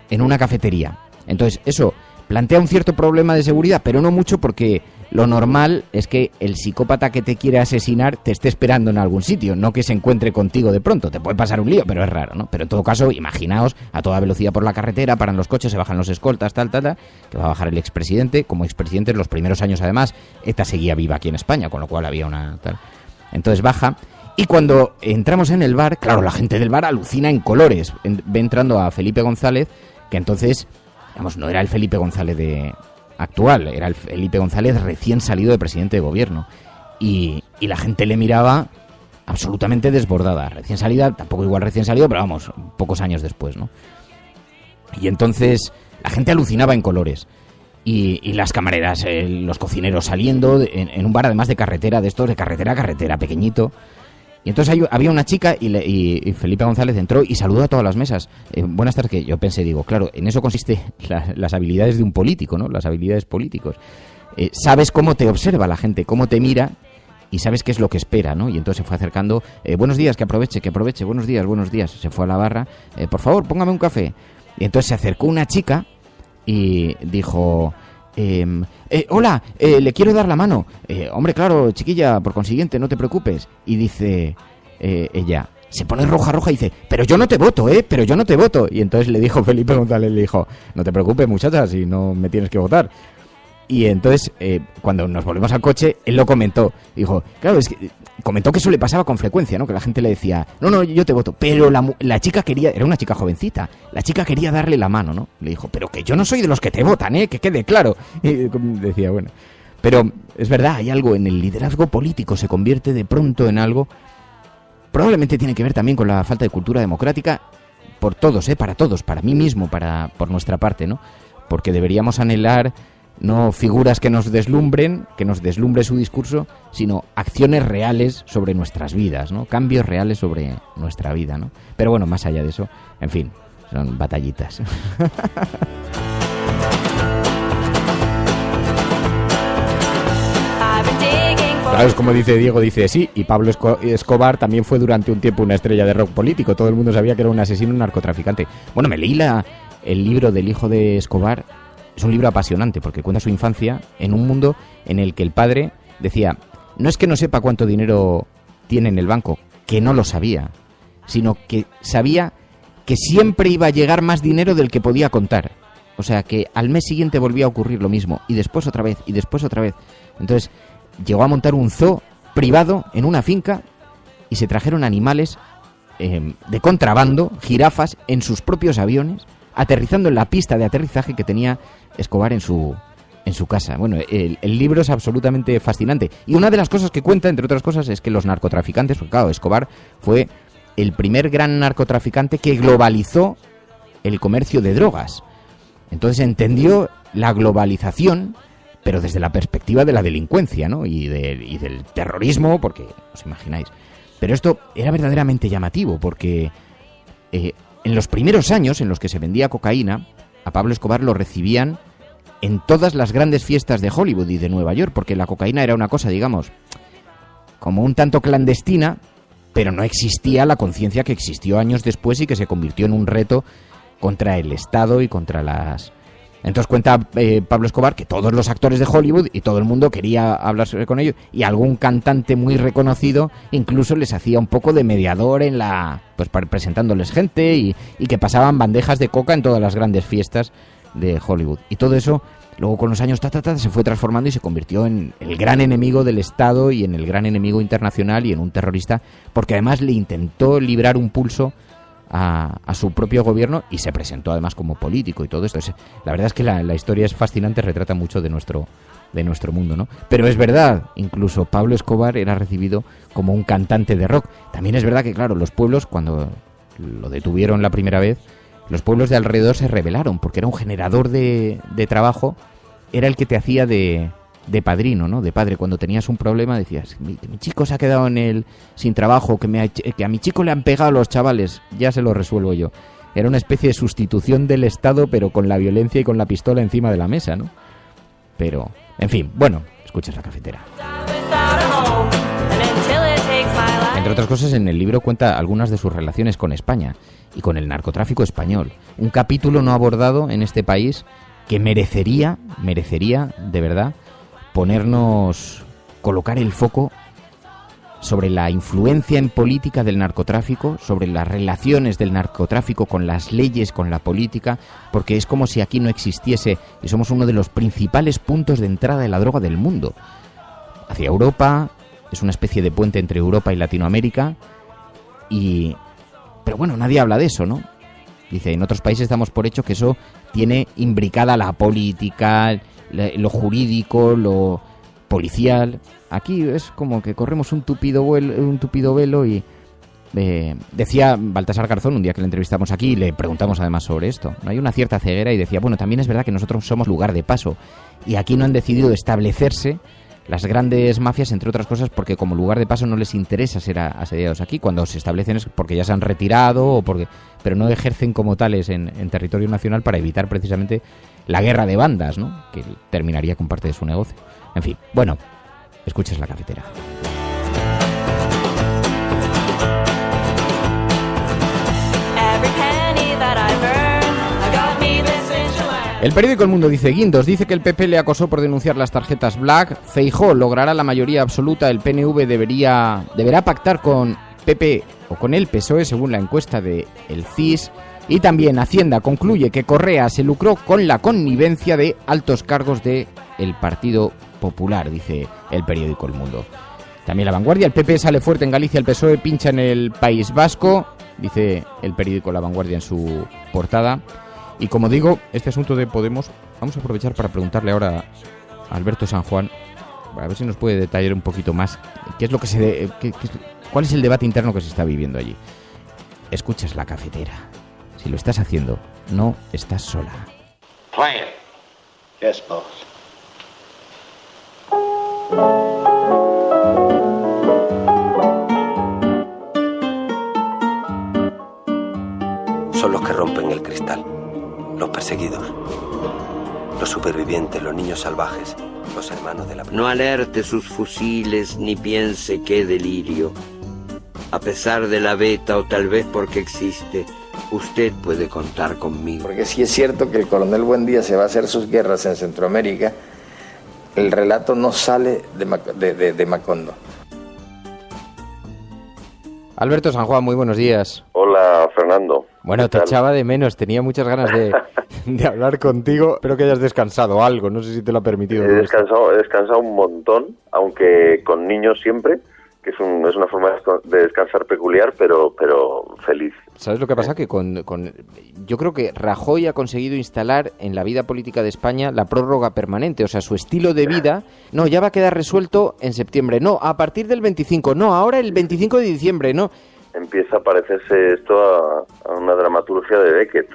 en una cafetería. Entonces, eso plantea un cierto problema de seguridad, pero no mucho, porque lo normal es que el psicópata que te quiere asesinar te esté esperando en algún sitio, no que se encuentre contigo de pronto. Te puede pasar un lío, pero es raro, ¿no? Pero en todo caso, imaginaos, a toda velocidad por la carretera, paran los coches, se bajan los escoltas, tal, que va a bajar el expresidente. Como expresidente, en los primeros años, además, ETA seguía viva aquí en España, con lo cual había una tal. Entonces baja, y cuando entramos en el bar, claro, la gente del bar alucina en colores. Ve entrando a Felipe González, que entonces, digamos, no era el Felipe González actual, era el Felipe González recién salido de presidente de gobierno, y la gente le miraba absolutamente desbordada, recién salida, tampoco igual recién salido, pero vamos, pocos años después, ¿no? Y entonces la gente alucinaba en colores, y las camareras, los cocineros saliendo en un bar además de carretera, de estos de carretera a carretera, pequeñito. Y entonces había una chica y Felipe González entró y saludó a todas las mesas. Buenas tardes, que yo pensé, digo, claro, en eso consiste las habilidades de un político, ¿no? Las habilidades políticos. Sabes cómo te observa la gente, cómo te mira, y sabes qué es lo que espera, ¿no? Y entonces se fue acercando, buenos días, que aproveche, buenos días. Se fue a la barra, por favor, póngame un café. Y entonces se acercó una chica y dijo, hola, le quiero dar la mano. Hombre, claro, chiquilla, por consiguiente, no te preocupes. Y dice ella, se pone roja y dice, pero yo no te voto, pero yo no te voto. Y entonces le dijo Felipe González, le dijo, no te preocupes, muchacha, si no me tienes que votar. Y entonces, cuando nos volvemos al coche, él lo comentó. Dijo, claro, es que comentó que eso le pasaba con frecuencia, ¿no? Que la gente le decía, no, yo te voto. Pero la chica quería, era una chica jovencita, la chica quería darle la mano, ¿no? Le dijo, pero que yo no soy de los que te votan, que quede claro. Y decía, bueno. Pero es verdad, hay algo en el liderazgo político, se convierte de pronto en algo. Probablemente tiene que ver también con la falta de cultura democrática, por todos, para todos, para mí mismo, por nuestra parte, ¿no? Porque deberíamos anhelar no figuras que nos deslumbre su discurso, sino acciones reales sobre nuestras vidas, ¿no? Cambios reales sobre nuestra vida, ¿no? Pero bueno, más allá de eso, en fin, son batallitas. Claro, es como dice Diego, dice sí, y Pablo Escobar también fue durante un tiempo una estrella de rock político, todo el mundo sabía que era un asesino, un narcotraficante. Bueno, me leí el libro del hijo de Escobar. Es un libro apasionante porque cuenta su infancia en un mundo en el que el padre decía, no es que no sepa cuánto dinero tiene en el banco, que no lo sabía, sino que sabía que siempre iba a llegar más dinero del que podía contar. O sea, que al mes siguiente volvía a ocurrir lo mismo, y después otra vez, y después otra vez. Entonces, llegó a montar un zoo privado en una finca y se trajeron animales de contrabando, jirafas, en sus propios aviones, aterrizando en la pista de aterrizaje que tenía Escobar en su casa. Bueno, el libro es absolutamente fascinante. Y una de las cosas que cuenta, entre otras cosas, es que los narcotraficantes, porque claro, Escobar fue el primer gran narcotraficante que globalizó el comercio de drogas. Entonces entendió la globalización pero desde la perspectiva de la delincuencia, ¿no? Y del terrorismo, porque os imagináis. Pero esto era verdaderamente llamativo, porque en los primeros años en los que se vendía cocaína, a Pablo Escobar lo recibían en todas las grandes fiestas de Hollywood y de Nueva York, porque la cocaína era una cosa, digamos, como un tanto clandestina, pero no existía la conciencia que existió años después y que se convirtió en un reto contra el Estado y contra las... Entonces cuenta Pablo Escobar que todos los actores de Hollywood y todo el mundo quería hablarse con ellos, y algún cantante muy reconocido incluso les hacía un poco de mediador en pues presentándoles gente, y que pasaban bandejas de coca en todas las grandes fiestas de Hollywood. Y todo eso luego con los años se fue transformando y se convirtió en el gran enemigo del Estado y en el gran enemigo internacional y en un terrorista, porque además le intentó librar un pulso a su propio gobierno y se presentó además como político y todo esto. La verdad es que la historia es fascinante, retrata mucho de nuestro mundo, ¿no? Pero es verdad, incluso Pablo Escobar era recibido como un cantante de rock. También es verdad que, claro, los pueblos, cuando lo detuvieron la primera vez, los pueblos de alrededor se rebelaron, porque era un generador de trabajo, era el que te hacía de padrino, ¿no? De padre. Cuando tenías un problema decías, mi chico se ha quedado sin trabajo, que a mi chico le han pegado los chavales, ya se lo resuelvo yo. Era una especie de sustitución del Estado, pero con la violencia y con la pistola encima de la mesa, ¿no? Pero, en fin, bueno, escuchas La Cafetera. Entre otras cosas, en el libro cuenta algunas de sus relaciones con España y con el narcotráfico español. Un capítulo no abordado en este país que merecería, de verdad, colocar el foco sobre la influencia en política del narcotráfico, sobre las relaciones del narcotráfico con las leyes, con la política, porque es como si aquí no existiese, y somos uno de los principales puntos de entrada de la droga del mundo. Hacia Europa, es una especie de puente entre Europa y Latinoamérica, pero bueno, nadie habla de eso, ¿no? Dice, en otros países damos por hecho que eso tiene imbricada la política, lo jurídico, lo policial. Aquí es como que corremos un tupido velo y decía Baltasar Garzón, un día que le entrevistamos aquí y le preguntamos además sobre esto, ¿no? Hay una cierta ceguera, y decía, bueno, también es verdad que nosotros somos lugar de paso y aquí no han decidido establecerse las grandes mafias, entre otras cosas, porque como lugar de paso no les interesa ser asediados aquí. Cuando se establecen es porque ya se han retirado, pero no ejercen como tales en territorio nacional para evitar precisamente la guerra de bandas, ¿no? Que terminaría con parte de su negocio. En fin, bueno, escuches La Cafetera. El periódico El Mundo dice, Guindos dice que el PP le acosó por denunciar las tarjetas Black. Feijóo logrará la mayoría absoluta. El PNV deberá pactar con PP o con el PSOE, según la encuesta de el CIS. Y también Hacienda concluye que Correa se lucró con la connivencia de altos cargos del Partido Popular, dice el periódico El Mundo. También La Vanguardia, el PP sale fuerte en Galicia, el PSOE pincha en el País Vasco, dice el periódico La Vanguardia en su portada. Y como digo, este asunto de Podemos, vamos a aprovechar para preguntarle ahora a Alberto San Juan, a ver si nos puede detallar un poquito más qué es lo que cuál es el debate interno que se está viviendo allí. Escuchas La Cafetera. Si lo estás haciendo, no estás sola. Play it. Yes, boss. Son los que rompen el cristal, los perseguidos, los supervivientes, los niños salvajes, los hermanos de la... No alerte sus fusiles ni piense qué delirio. A pesar de la beta o tal vez porque existe, usted puede contar conmigo. Porque sí es cierto que el coronel Buendía se va a hacer sus guerras en Centroamérica, el relato no sale de Macondo. Alberto San Juan, muy buenos días. Hola, Fernando. Bueno, te echaba de menos, tenía muchas ganas de hablar contigo. Espero que hayas descansado algo, no sé si te lo ha permitido. He descansado un montón, aunque con niños siempre, que es una forma de descansar peculiar, pero feliz. ¿Sabes lo que pasa? Que yo creo que Rajoy ha conseguido instalar en la vida política de España la prórroga permanente, o sea, su estilo de vida, no, ya va a quedar resuelto en septiembre, no, a partir del 25, no, ahora el 25 de diciembre, no. Empieza a parecerse esto a una dramaturgia de Beckett,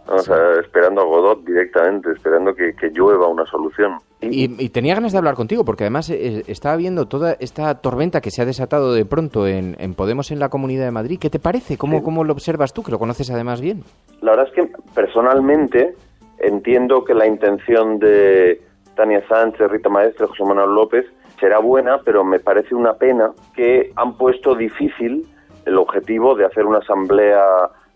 O sea, esperando a Godot directamente, esperando que llueva una solución. Y tenía ganas de hablar contigo, porque además estaba viendo toda esta tormenta que se ha desatado de pronto en Podemos en la Comunidad de Madrid. ¿Qué te parece? ¿Cómo lo observas tú, que lo conoces además bien? La verdad es que personalmente entiendo que la intención de Tania Sánchez, Rita Maestre, José Manuel López será buena, pero me parece una pena que han puesto difícil el objetivo de hacer una asamblea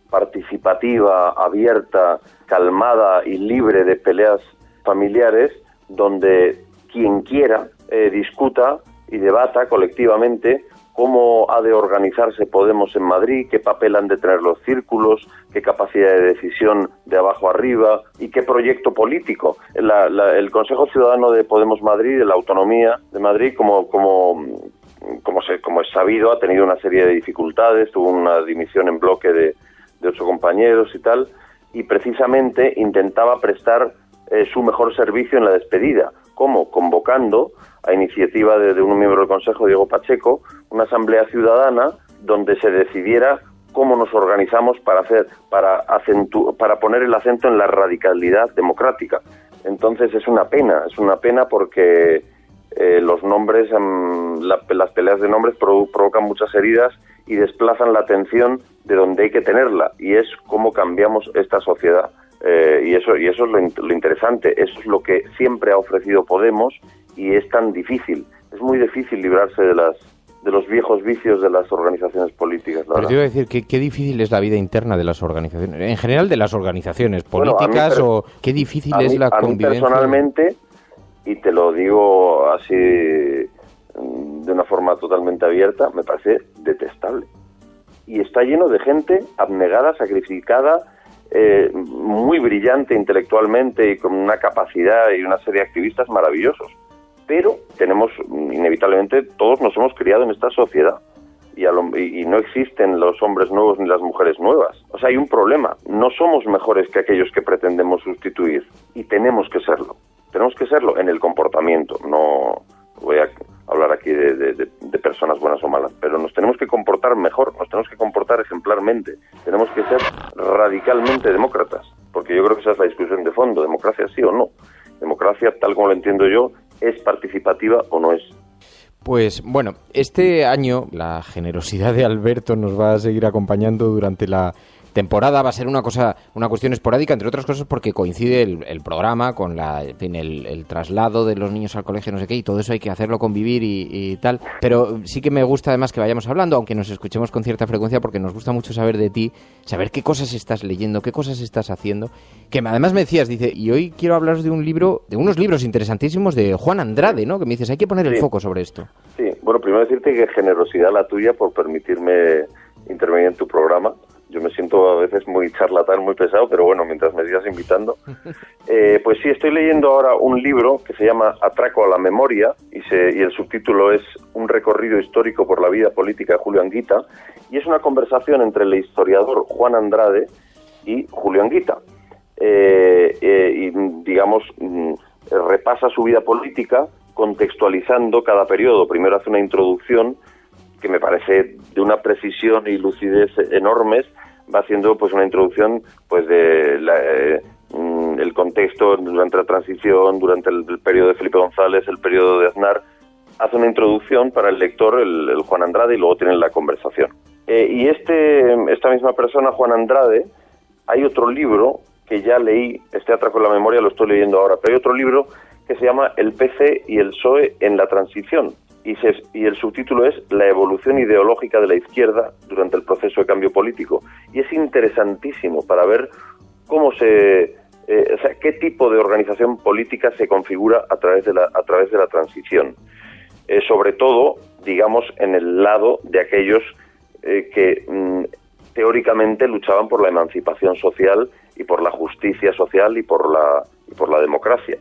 participativa, abierta, calmada y libre de peleas familiares, donde quien quiera discuta y debata colectivamente cómo ha de organizarse Podemos en Madrid, qué papel han de tener los círculos, qué capacidad de decisión de abajo arriba y qué proyecto político. El Consejo Ciudadano de Podemos Madrid, de la Autonomía de Madrid, como es sabido, ha tenido una serie de dificultades, tuvo una dimisión en bloque de 8 compañeros y tal, y precisamente intentaba prestar su mejor servicio en la despedida. ¿Cómo? Convocando, a iniciativa de un miembro del Consejo, Diego Pacheco, una asamblea ciudadana donde se decidiera cómo nos organizamos para poner el acento en la radicalidad democrática. Entonces es una pena porque los nombres, las peleas de nombres provocan muchas heridas y desplazan la atención de donde hay que tenerla, y es cómo cambiamos esta sociedad. Y eso es lo interesante, eso es lo que siempre ha ofrecido Podemos, y es tan difícil. Es muy difícil librarse de los viejos vicios de las organizaciones políticas. Pero te iba a decir, qué difícil es la vida interna de las organizaciones, en general de las organizaciones políticas, qué difícil es la convivencia. A mí personalmente, y te lo digo así de una forma totalmente abierta, me parece detestable. Y está lleno de gente abnegada, sacrificada, muy brillante intelectualmente y con una capacidad y una serie de activistas maravillosos. Pero inevitablemente, todos nos hemos criado en esta sociedad y no existen los hombres nuevos ni las mujeres nuevas. O sea, hay un problema. No somos mejores que aquellos que pretendemos sustituir, y tenemos que serlo. Tenemos que serlo en el comportamiento. No voy a hablar aquí de personas buenas o malas, pero nos tenemos que comportar mejor, nos tenemos que comportar ejemplarmente, tenemos que ser radicalmente demócratas, porque yo creo que esa es la discusión de fondo: democracia sí o no. Democracia, tal como lo entiendo yo, ¿es participativa o no es? Pues bueno, este año la generosidad de Alberto nos va a seguir acompañando durante la temporada. Va a ser una cuestión esporádica, entre otras cosas porque coincide el programa con el traslado de los niños al colegio, no sé qué, y todo eso hay que hacerlo convivir y tal. Pero sí que me gusta además que vayamos hablando, aunque nos escuchemos con cierta frecuencia, porque nos gusta mucho saber de ti, saber qué cosas estás leyendo, qué cosas estás haciendo. Que además me decías, y hoy quiero hablaros de unos libros interesantísimos de Juan Andrade, ¿no? Que me dices, hay que poner el foco sobre esto. Sí, bueno, primero decirte que generosidad la tuya por permitirme intervenir en tu programa. Yo me siento a veces muy charlatán, muy pesado, pero bueno, mientras me sigas invitando. Pues sí, estoy leyendo ahora un libro que se llama Atraco a la memoria, y el subtítulo es Un recorrido histórico por la vida política de Julio Anguita, y es una conversación entre el historiador Juan Andrade y Julio Anguita. Y digamos, repasa su vida política contextualizando cada periodo. Primero hace una introducción que me parece de una precisión y lucidez enormes. Va haciendo pues una introducción pues de el contexto durante la transición, durante el periodo de Felipe González, el periodo de Aznar. Hace una introducción para el lector, el Juan Andrade, y luego tienen la conversación. Y esta misma persona, Juan Andrade, hay otro libro que ya leí, Atraco a la memoria lo estoy leyendo ahora, pero hay otro libro que se llama El PC y el PSOE en la transición, y el subtítulo es La evolución ideológica de la izquierda durante el proceso de cambio político, y es interesantísimo para ver cómo qué tipo de organización política se configura a través de la transición, sobre todo, digamos, en el lado de aquellos que teóricamente luchaban por la emancipación social y por la justicia social y por la democracia.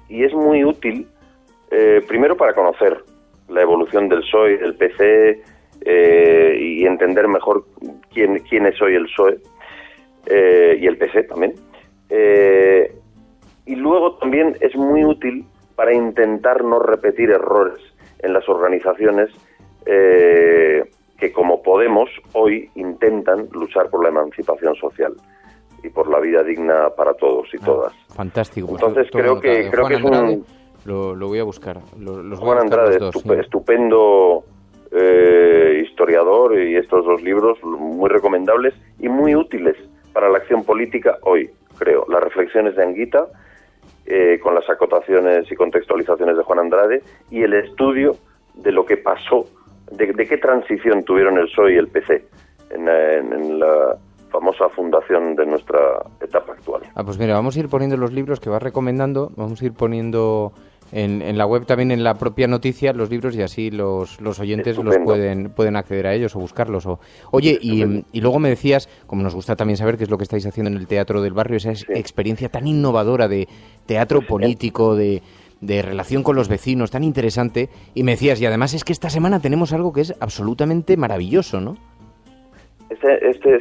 Y es muy útil, primero para conocer la evolución del PSOE, del PC, y entender mejor quién es hoy el PSOE y el PC también. Y luego también es muy útil para intentar no repetir errores en las organizaciones que, como Podemos, hoy intentan luchar por la emancipación social. y por la vida digna para todos y todas. Fantástico. Pues entonces creo que es un... Lo voy a buscar. Los Juan Andrade, estupendo historiador, y estos dos libros muy recomendables y muy útiles para la acción política hoy, creo. Las reflexiones de Anguita, con las acotaciones y contextualizaciones de Juan Andrade, y el estudio de lo que pasó, de qué transición tuvieron el PSOE y el PC en la famosa fundación de nuestra etapa actual. Pues mira, vamos a ir poniendo los libros que vas recomendando, vamos a ir poniendo en la web también, en la propia noticia, los libros, y así los oyentes los pueden acceder a ellos o buscarlos. Oye, y luego me decías, como nos gusta también saber qué es lo que estáis haciendo en el Teatro del Barrio, esa experiencia tan innovadora de teatro político, de relación con los vecinos, tan interesante, y me decías, y además es que esta semana tenemos algo que es absolutamente maravilloso, ¿no?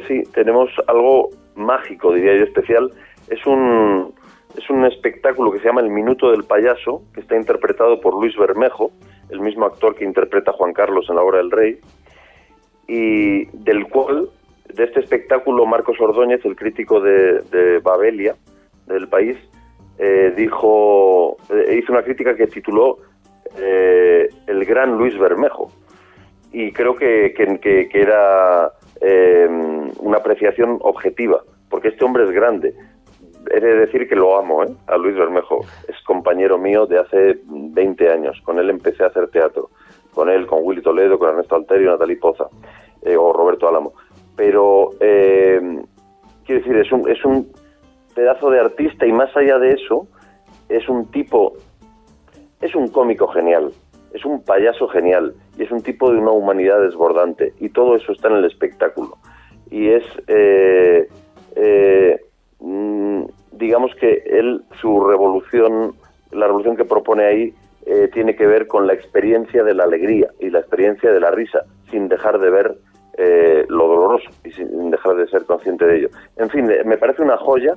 Sí, tenemos algo mágico, diría yo, especial. Es un espectáculo que se llama El Minuto del Payaso, que está interpretado por Luis Bermejo, el mismo actor que interpreta a Juan Carlos en La Hora del Rey, y de este espectáculo, Marcos Ordóñez, el crítico de Babelia, del País, hizo una crítica que tituló El gran Luis Bermejo, y creo que era una apreciación objetiva, porque este hombre es grande. He de decir que lo amo, a Luis Bermejo. Es compañero mío de hace 20 años. Con él empecé a hacer teatro. Con él, con Willy Toledo, con Ernesto Alterio, Natalí Poza, o Roberto Álamo. Pero, quiero decir, es un pedazo de artista, y más allá de eso, es un cómico genial, es un payaso genial, y es un tipo de una humanidad desbordante, y todo eso está en el espectáculo. Y es... digamos que su revolución, la revolución que propone ahí, tiene que ver con la experiencia de la alegría y la experiencia de la risa, sin dejar de ver lo doloroso y sin dejar de ser consciente de ello. En fin, me parece una joya.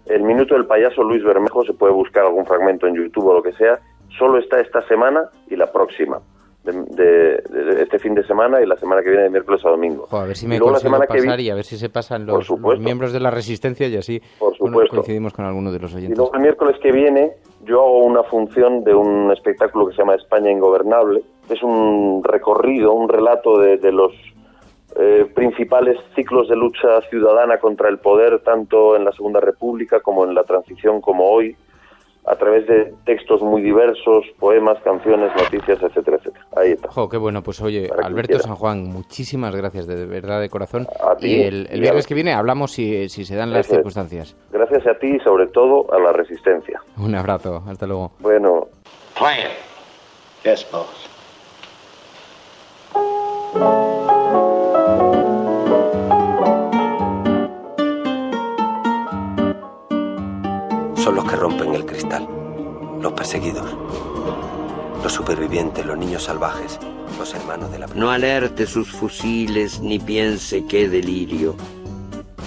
El Minuto del Payaso, Luis Bermejo, se puede buscar algún fragmento en YouTube o lo que sea. Solo está esta semana y la próxima, de este fin de semana, y la semana que viene, de miércoles a domingo. A ver si me consigo pasar, y a ver si se pasan los miembros de la Resistencia, y así coincidimos con algunos de los oyentes. Y luego el miércoles que viene yo hago una función de un espectáculo que se llama España Ingobernable. Es un recorrido, un relato de los principales ciclos de lucha ciudadana contra el poder, tanto en la Segunda República como en la transición, como hoy, a través de textos muy diversos, poemas, canciones, noticias, etcétera, etcétera. Ahí está. Qué bueno. Pues oye, Alberto San Juan, muchísimas gracias, de verdad, de corazón. A ti, y el viernes que viene hablamos si se dan las circunstancias. Gracias a ti y sobre todo a la Resistencia. Un abrazo, hasta luego. Bueno. Play it. Yes, boss. Son los que rompen el cristal, los perseguidos, los supervivientes, los niños salvajes, los hermanos de la... No alerte sus fusiles ni piense qué delirio.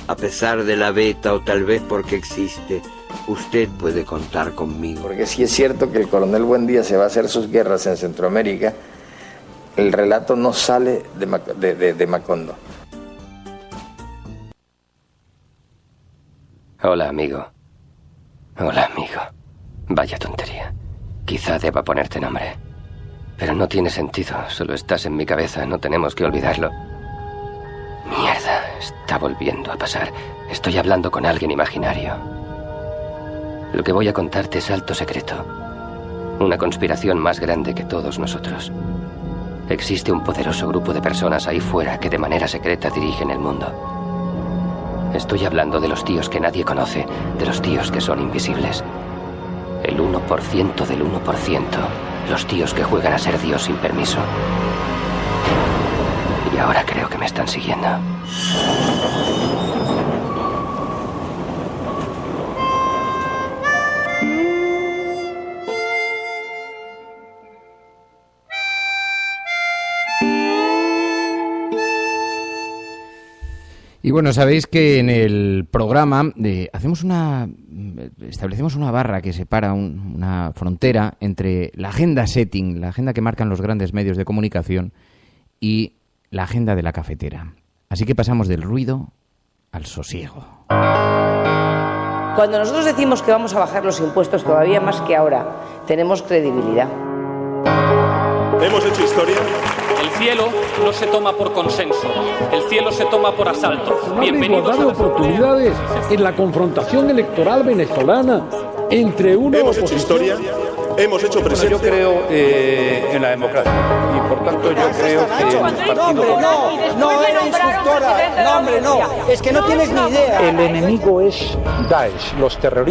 A pesar de la beta, o tal vez porque existe, usted puede contar conmigo. Porque sí es cierto que el coronel Buendía se va a hacer sus guerras en Centroamérica, el relato no sale de Macondo. Hola, amigo. Hola, amigo. Vaya tontería. Quizá deba ponerte nombre. Pero no tiene sentido. Solo estás en mi cabeza. No tenemos que olvidarlo. Mierda. Está volviendo a pasar. Estoy hablando con alguien imaginario. Lo que voy a contarte es alto secreto. Una conspiración más grande que todos nosotros. Existe un poderoso grupo de personas ahí fuera que de manera secreta dirigen el mundo. Estoy hablando de los tíos que nadie conoce, de los tíos que son invisibles. El 1% del 1%, los tíos que juegan a ser Dios sin permiso. Y ahora creo que me están siguiendo. Y bueno, sabéis que en el programa establecemos una barra que separa una frontera entre la agenda setting, la agenda que marcan los grandes medios de comunicación, y la agenda de la cafetera. Así que pasamos del ruido al sosiego. Cuando nosotros decimos que vamos a bajar los impuestos todavía más que ahora, tenemos credibilidad. Hemos hecho historia. El cielo no se toma por consenso, el cielo se toma por asalto. Bienvenidos a las oportunidades en la confrontación electoral venezolana entre uno Hemos hecho historia, hemos hecho presencia. Yo creo en la democracia y por tanto yo creo que el partido... No, eres instructora. No, hombre, no. Es que no tienes ni idea. El enemigo es Daesh,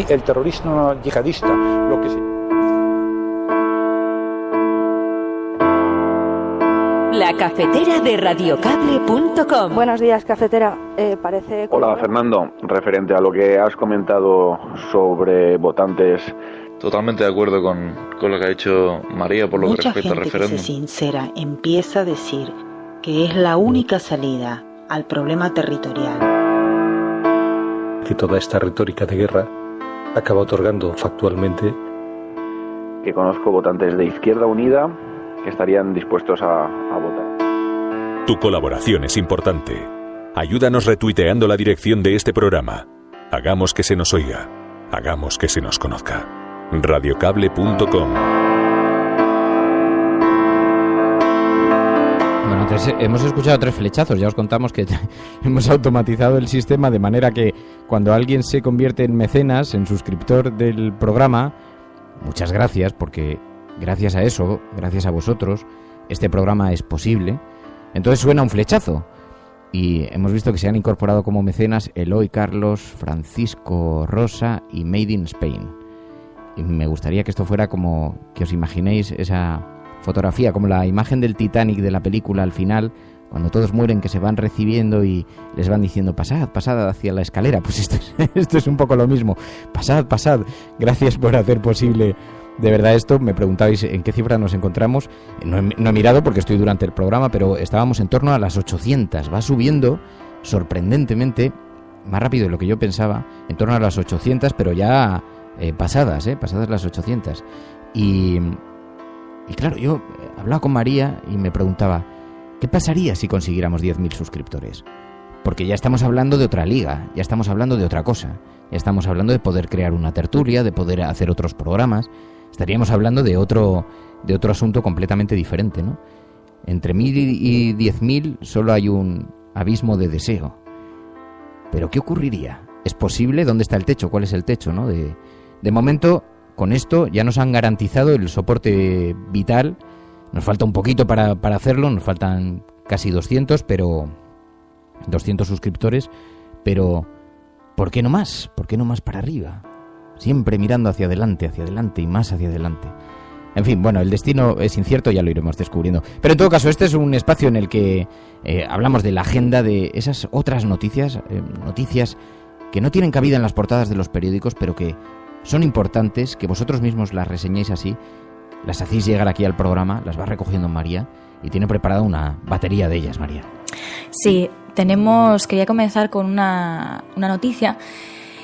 el terrorismo yihadista, lo que sea. La cafetera de radiocable.com. Buenos días, cafetera. Parece... Hola, Fernando. Referente a lo que has comentado sobre votantes... Totalmente de acuerdo con lo que ha dicho María por lo que respecta al referéndum. Mucha gente que se sincera empieza a decir que es la única salida al problema territorial. Que toda esta retórica de guerra acaba otorgando factualmente... Que conozco votantes de Izquierda Unida que estarían dispuestos a votar. Tu colaboración es importante. Ayúdanos retuiteando la dirección de este programa. Hagamos que se nos oiga. Hagamos que se nos conozca. Radiocable.com. Bueno, entonces hemos escuchado 3 flechazos. Ya os contamos que hemos automatizado el sistema de manera que cuando alguien se convierte en mecenas, en suscriptor del programa, muchas gracias, porque gracias a eso, gracias a vosotros, este programa es posible. Entonces suena un flechazo. Y hemos visto que se han incorporado como mecenas Eloy, Carlos, Francisco, Rosa y Made in Spain. Y me gustaría que esto fuera como que os imaginéis esa fotografía, como la imagen del Titanic de la película al final, cuando todos mueren, que se van recibiendo y les van diciendo pasad hacia la escalera. Pues esto es un poco lo mismo. Pasad. Gracias por hacer posible de verdad esto. Me preguntabais en qué cifra nos encontramos. No he mirado porque estoy durante el programa, pero estábamos en torno a las 800. Va subiendo sorprendentemente, más rápido de lo que yo pensaba, en torno a las 800, pero ya pasadas las 800. Y claro, yo hablaba con María y me preguntaba, ¿qué pasaría si consiguiéramos 10.000 suscriptores? Porque ya estamos hablando de otra liga, ya estamos hablando de otra cosa. Ya estamos hablando de poder crear una tertulia, de poder hacer otros programas. Estaríamos hablando de otro asunto completamente diferente, ¿no? Entre 1.000 y 10.000 solo hay un abismo de deseo. ¿Pero qué ocurriría? ¿Es posible? ¿Dónde está el techo? ¿Cuál es el techo, no? De momento, con esto ya nos han garantizado el soporte vital. Nos falta un poquito para hacerlo, nos faltan casi 200 suscriptores, pero ¿por qué no más? ¿Por qué no más para arriba? Siempre mirando hacia adelante y más hacia adelante. En fin, bueno, el destino es incierto, ya lo iremos descubriendo. Pero en todo caso, este es un espacio en el que hablamos de la agenda de esas otras noticias que no tienen cabida en las portadas de los periódicos, pero que son importantes, que vosotros mismos las reseñéis así, las hacéis llegar aquí al programa, las va recogiendo María y tiene preparada una batería de ellas, María. Sí, quería comenzar con una noticia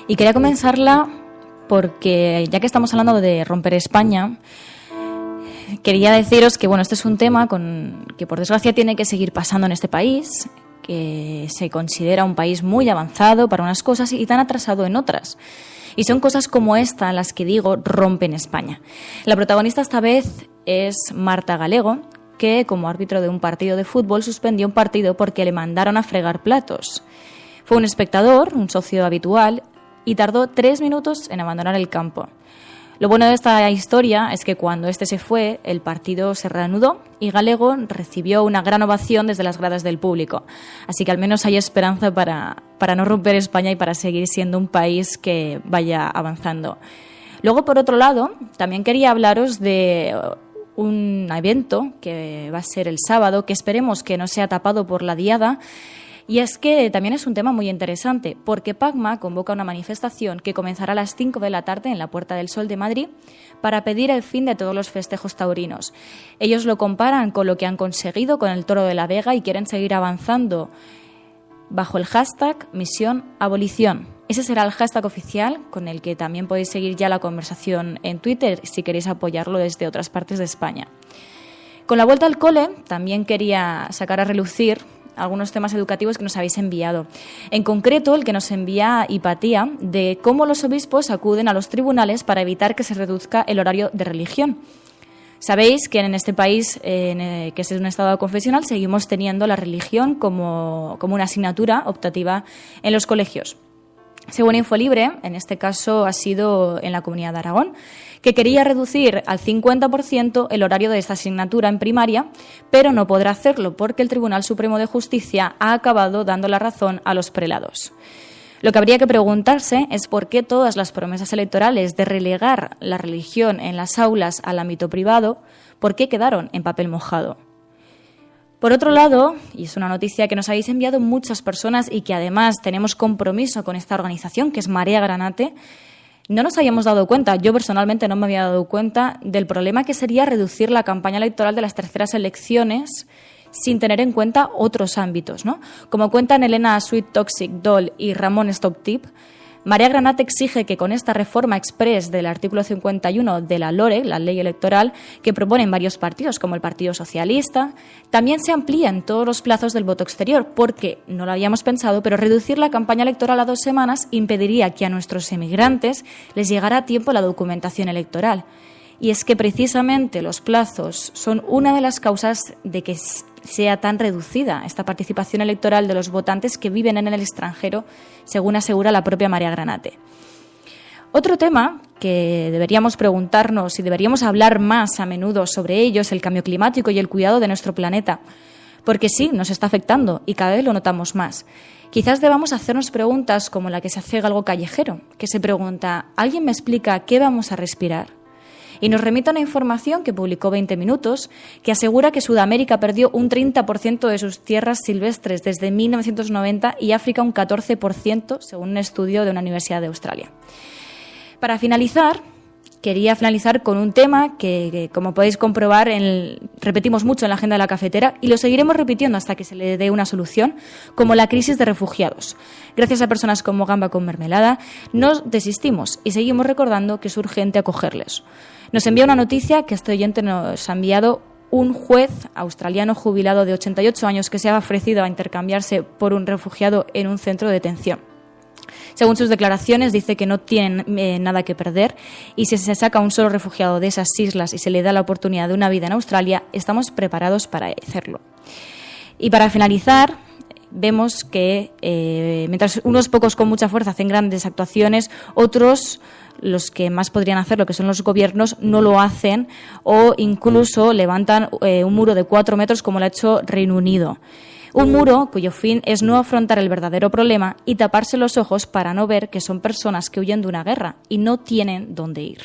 y quería comenzarla porque ya que estamos hablando de romper España, quería deciros que bueno, este es un tema que por desgracia tiene que seguir pasando en este país, que se considera un país muy avanzado para unas cosas y tan atrasado en otras. Y son cosas como esta las que digo rompen España. La protagonista esta vez es Marta Galego, que como árbitro de un partido de fútbol suspendió un partido porque le mandaron a fregar platos. Fue un espectador, un socio habitual, y tardó 3 minutos en abandonar el campo. Lo bueno de esta historia es que cuando este se fue, el partido se reanudó y Galego recibió una gran ovación desde las gradas del público. Así que al menos hay esperanza para no romper España y para seguir siendo un país que vaya avanzando. Luego, por otro lado, también quería hablaros de un evento que va a ser el sábado, que esperemos que no sea tapado por la diada. Y es que también es un tema muy interesante, porque PACMA convoca una manifestación que comenzará a las 5 de la tarde en la Puerta del Sol de Madrid para pedir el fin de todos los festejos taurinos. Ellos lo comparan con lo que han conseguido con el Toro de la Vega y quieren seguir avanzando bajo el hashtag Misión Abolición. Ese será el hashtag oficial con el que también podéis seguir ya la conversación en Twitter si queréis apoyarlo desde otras partes de España. Con la vuelta al cole también quería sacar a relucir algunos temas educativos que nos habéis enviado. En concreto, el que nos envía Hipatía, de cómo los obispos acuden a los tribunales para evitar que se reduzca el horario de religión. Sabéis que en este país, que es un estado confesional, seguimos teniendo la religión como una asignatura optativa en los colegios. Según Infolibre, en este caso ha sido en la Comunidad de Aragón, que quería reducir al 50% el horario de esta asignatura en primaria, pero no podrá hacerlo porque el Tribunal Supremo de Justicia ha acabado dando la razón a los prelados. Lo que habría que preguntarse es por qué todas las promesas electorales de relegar la religión en las aulas al ámbito privado, ¿por qué quedaron en papel mojado? Por otro lado, y es una noticia que nos habéis enviado muchas personas y que además tenemos compromiso con esta organización, que es Marea Granate, no nos habíamos dado cuenta, yo personalmente no me había dado cuenta del problema que sería reducir la campaña electoral de las terceras elecciones sin tener en cuenta otros ámbitos, ¿no? Como cuentan Elena Sweet Toxic Doll y Ramón Stop Tip, Marea Granate exige que con esta reforma express del artículo 51 de la LORE, la ley electoral, que proponen varios partidos, como el Partido Socialista, también se amplían todos los plazos del voto exterior, porque, no lo habíamos pensado, pero reducir la campaña electoral a 2 semanas impediría que a nuestros emigrantes les llegara a tiempo la documentación electoral. Y es que precisamente los plazos son una de las causas de que sea tan reducida esta participación electoral de los votantes que viven en el extranjero, según asegura la propia Marea Granate. Otro tema que deberíamos preguntarnos y deberíamos hablar más a menudo sobre ello es el cambio climático y el cuidado de nuestro planeta, porque sí, nos está afectando y cada vez lo notamos más. Quizás debamos hacernos preguntas como la que se hace Galgo Callejero, que se pregunta, ¿alguien me explica qué vamos a respirar? Y nos remite a una información que publicó 20 Minutos, que asegura que Sudamérica perdió un 30% de sus tierras silvestres desde 1990 y África un 14%, según un estudio de una universidad de Australia. Para finalizar, quería finalizar con un tema que como podéis comprobar, repetimos mucho en la agenda de la cafetera y lo seguiremos repitiendo hasta que se le dé una solución, como la crisis de refugiados. Gracias a personas como Gamba con Mermelada, no desistimos y seguimos recordando que es urgente acogerles. Nos envía una noticia que este oyente nos ha enviado: un juez australiano jubilado de 88 años que se ha ofrecido a intercambiarse por un refugiado en un centro de detención. Según sus declaraciones, dice que no tienen nada que perder y si se saca un solo refugiado de esas islas y se le da la oportunidad de una vida en Australia, estamos preparados para hacerlo. Y para finalizar, vemos que mientras unos pocos con mucha fuerza hacen grandes actuaciones, otros, los que más podrían hacerlo, que son los gobiernos, no lo hacen o incluso levantan un muro de 4 metros como lo ha hecho Reino Unido. Un muro cuyo fin es no afrontar el verdadero problema y taparse los ojos para no ver que son personas que huyen de una guerra y no tienen dónde ir.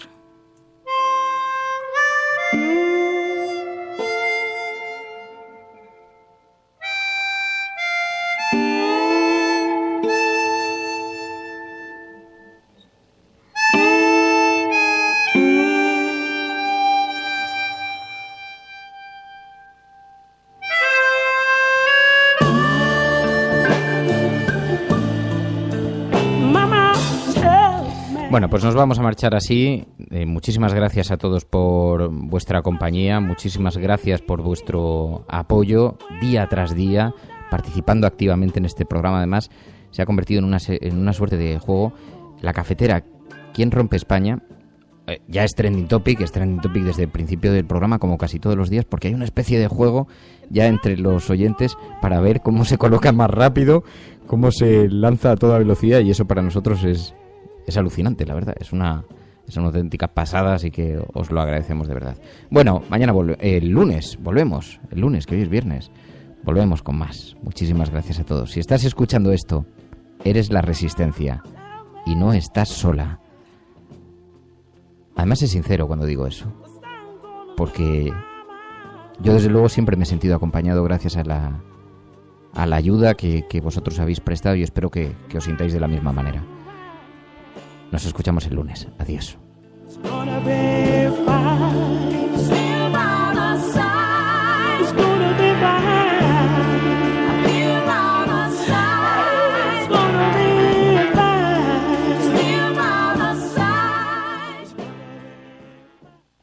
Bueno, pues nos vamos a marchar así. Muchísimas gracias a todos por vuestra compañía, muchísimas gracias por vuestro apoyo día tras día, participando activamente en este programa. Además, se ha convertido en una suerte de juego. La cafetera, ¿quién rompe España? Ya es trending topic desde el principio del programa, como casi todos los días, porque hay una especie de juego ya entre los oyentes para ver cómo se coloca más rápido, cómo se lanza a toda velocidad, y eso para nosotros es alucinante, la verdad. Es una auténtica pasada, así que os lo agradecemos de verdad. Bueno, mañana el lunes volvemos, el lunes, que hoy es viernes, volvemos con más. Muchísimas gracias a todos. Si estás escuchando esto, eres la resistencia y no estás sola. Además es sincero cuando digo eso, porque yo desde luego siempre me he sentido acompañado gracias a la ayuda que vosotros habéis prestado, y espero que os sintáis de la misma manera. Nos escuchamos el lunes. Adiós.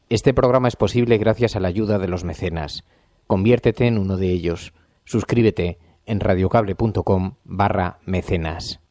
Este programa es posible gracias a la ayuda de los mecenas. Conviértete en uno de ellos. Suscríbete en radiocable.com/mecenas.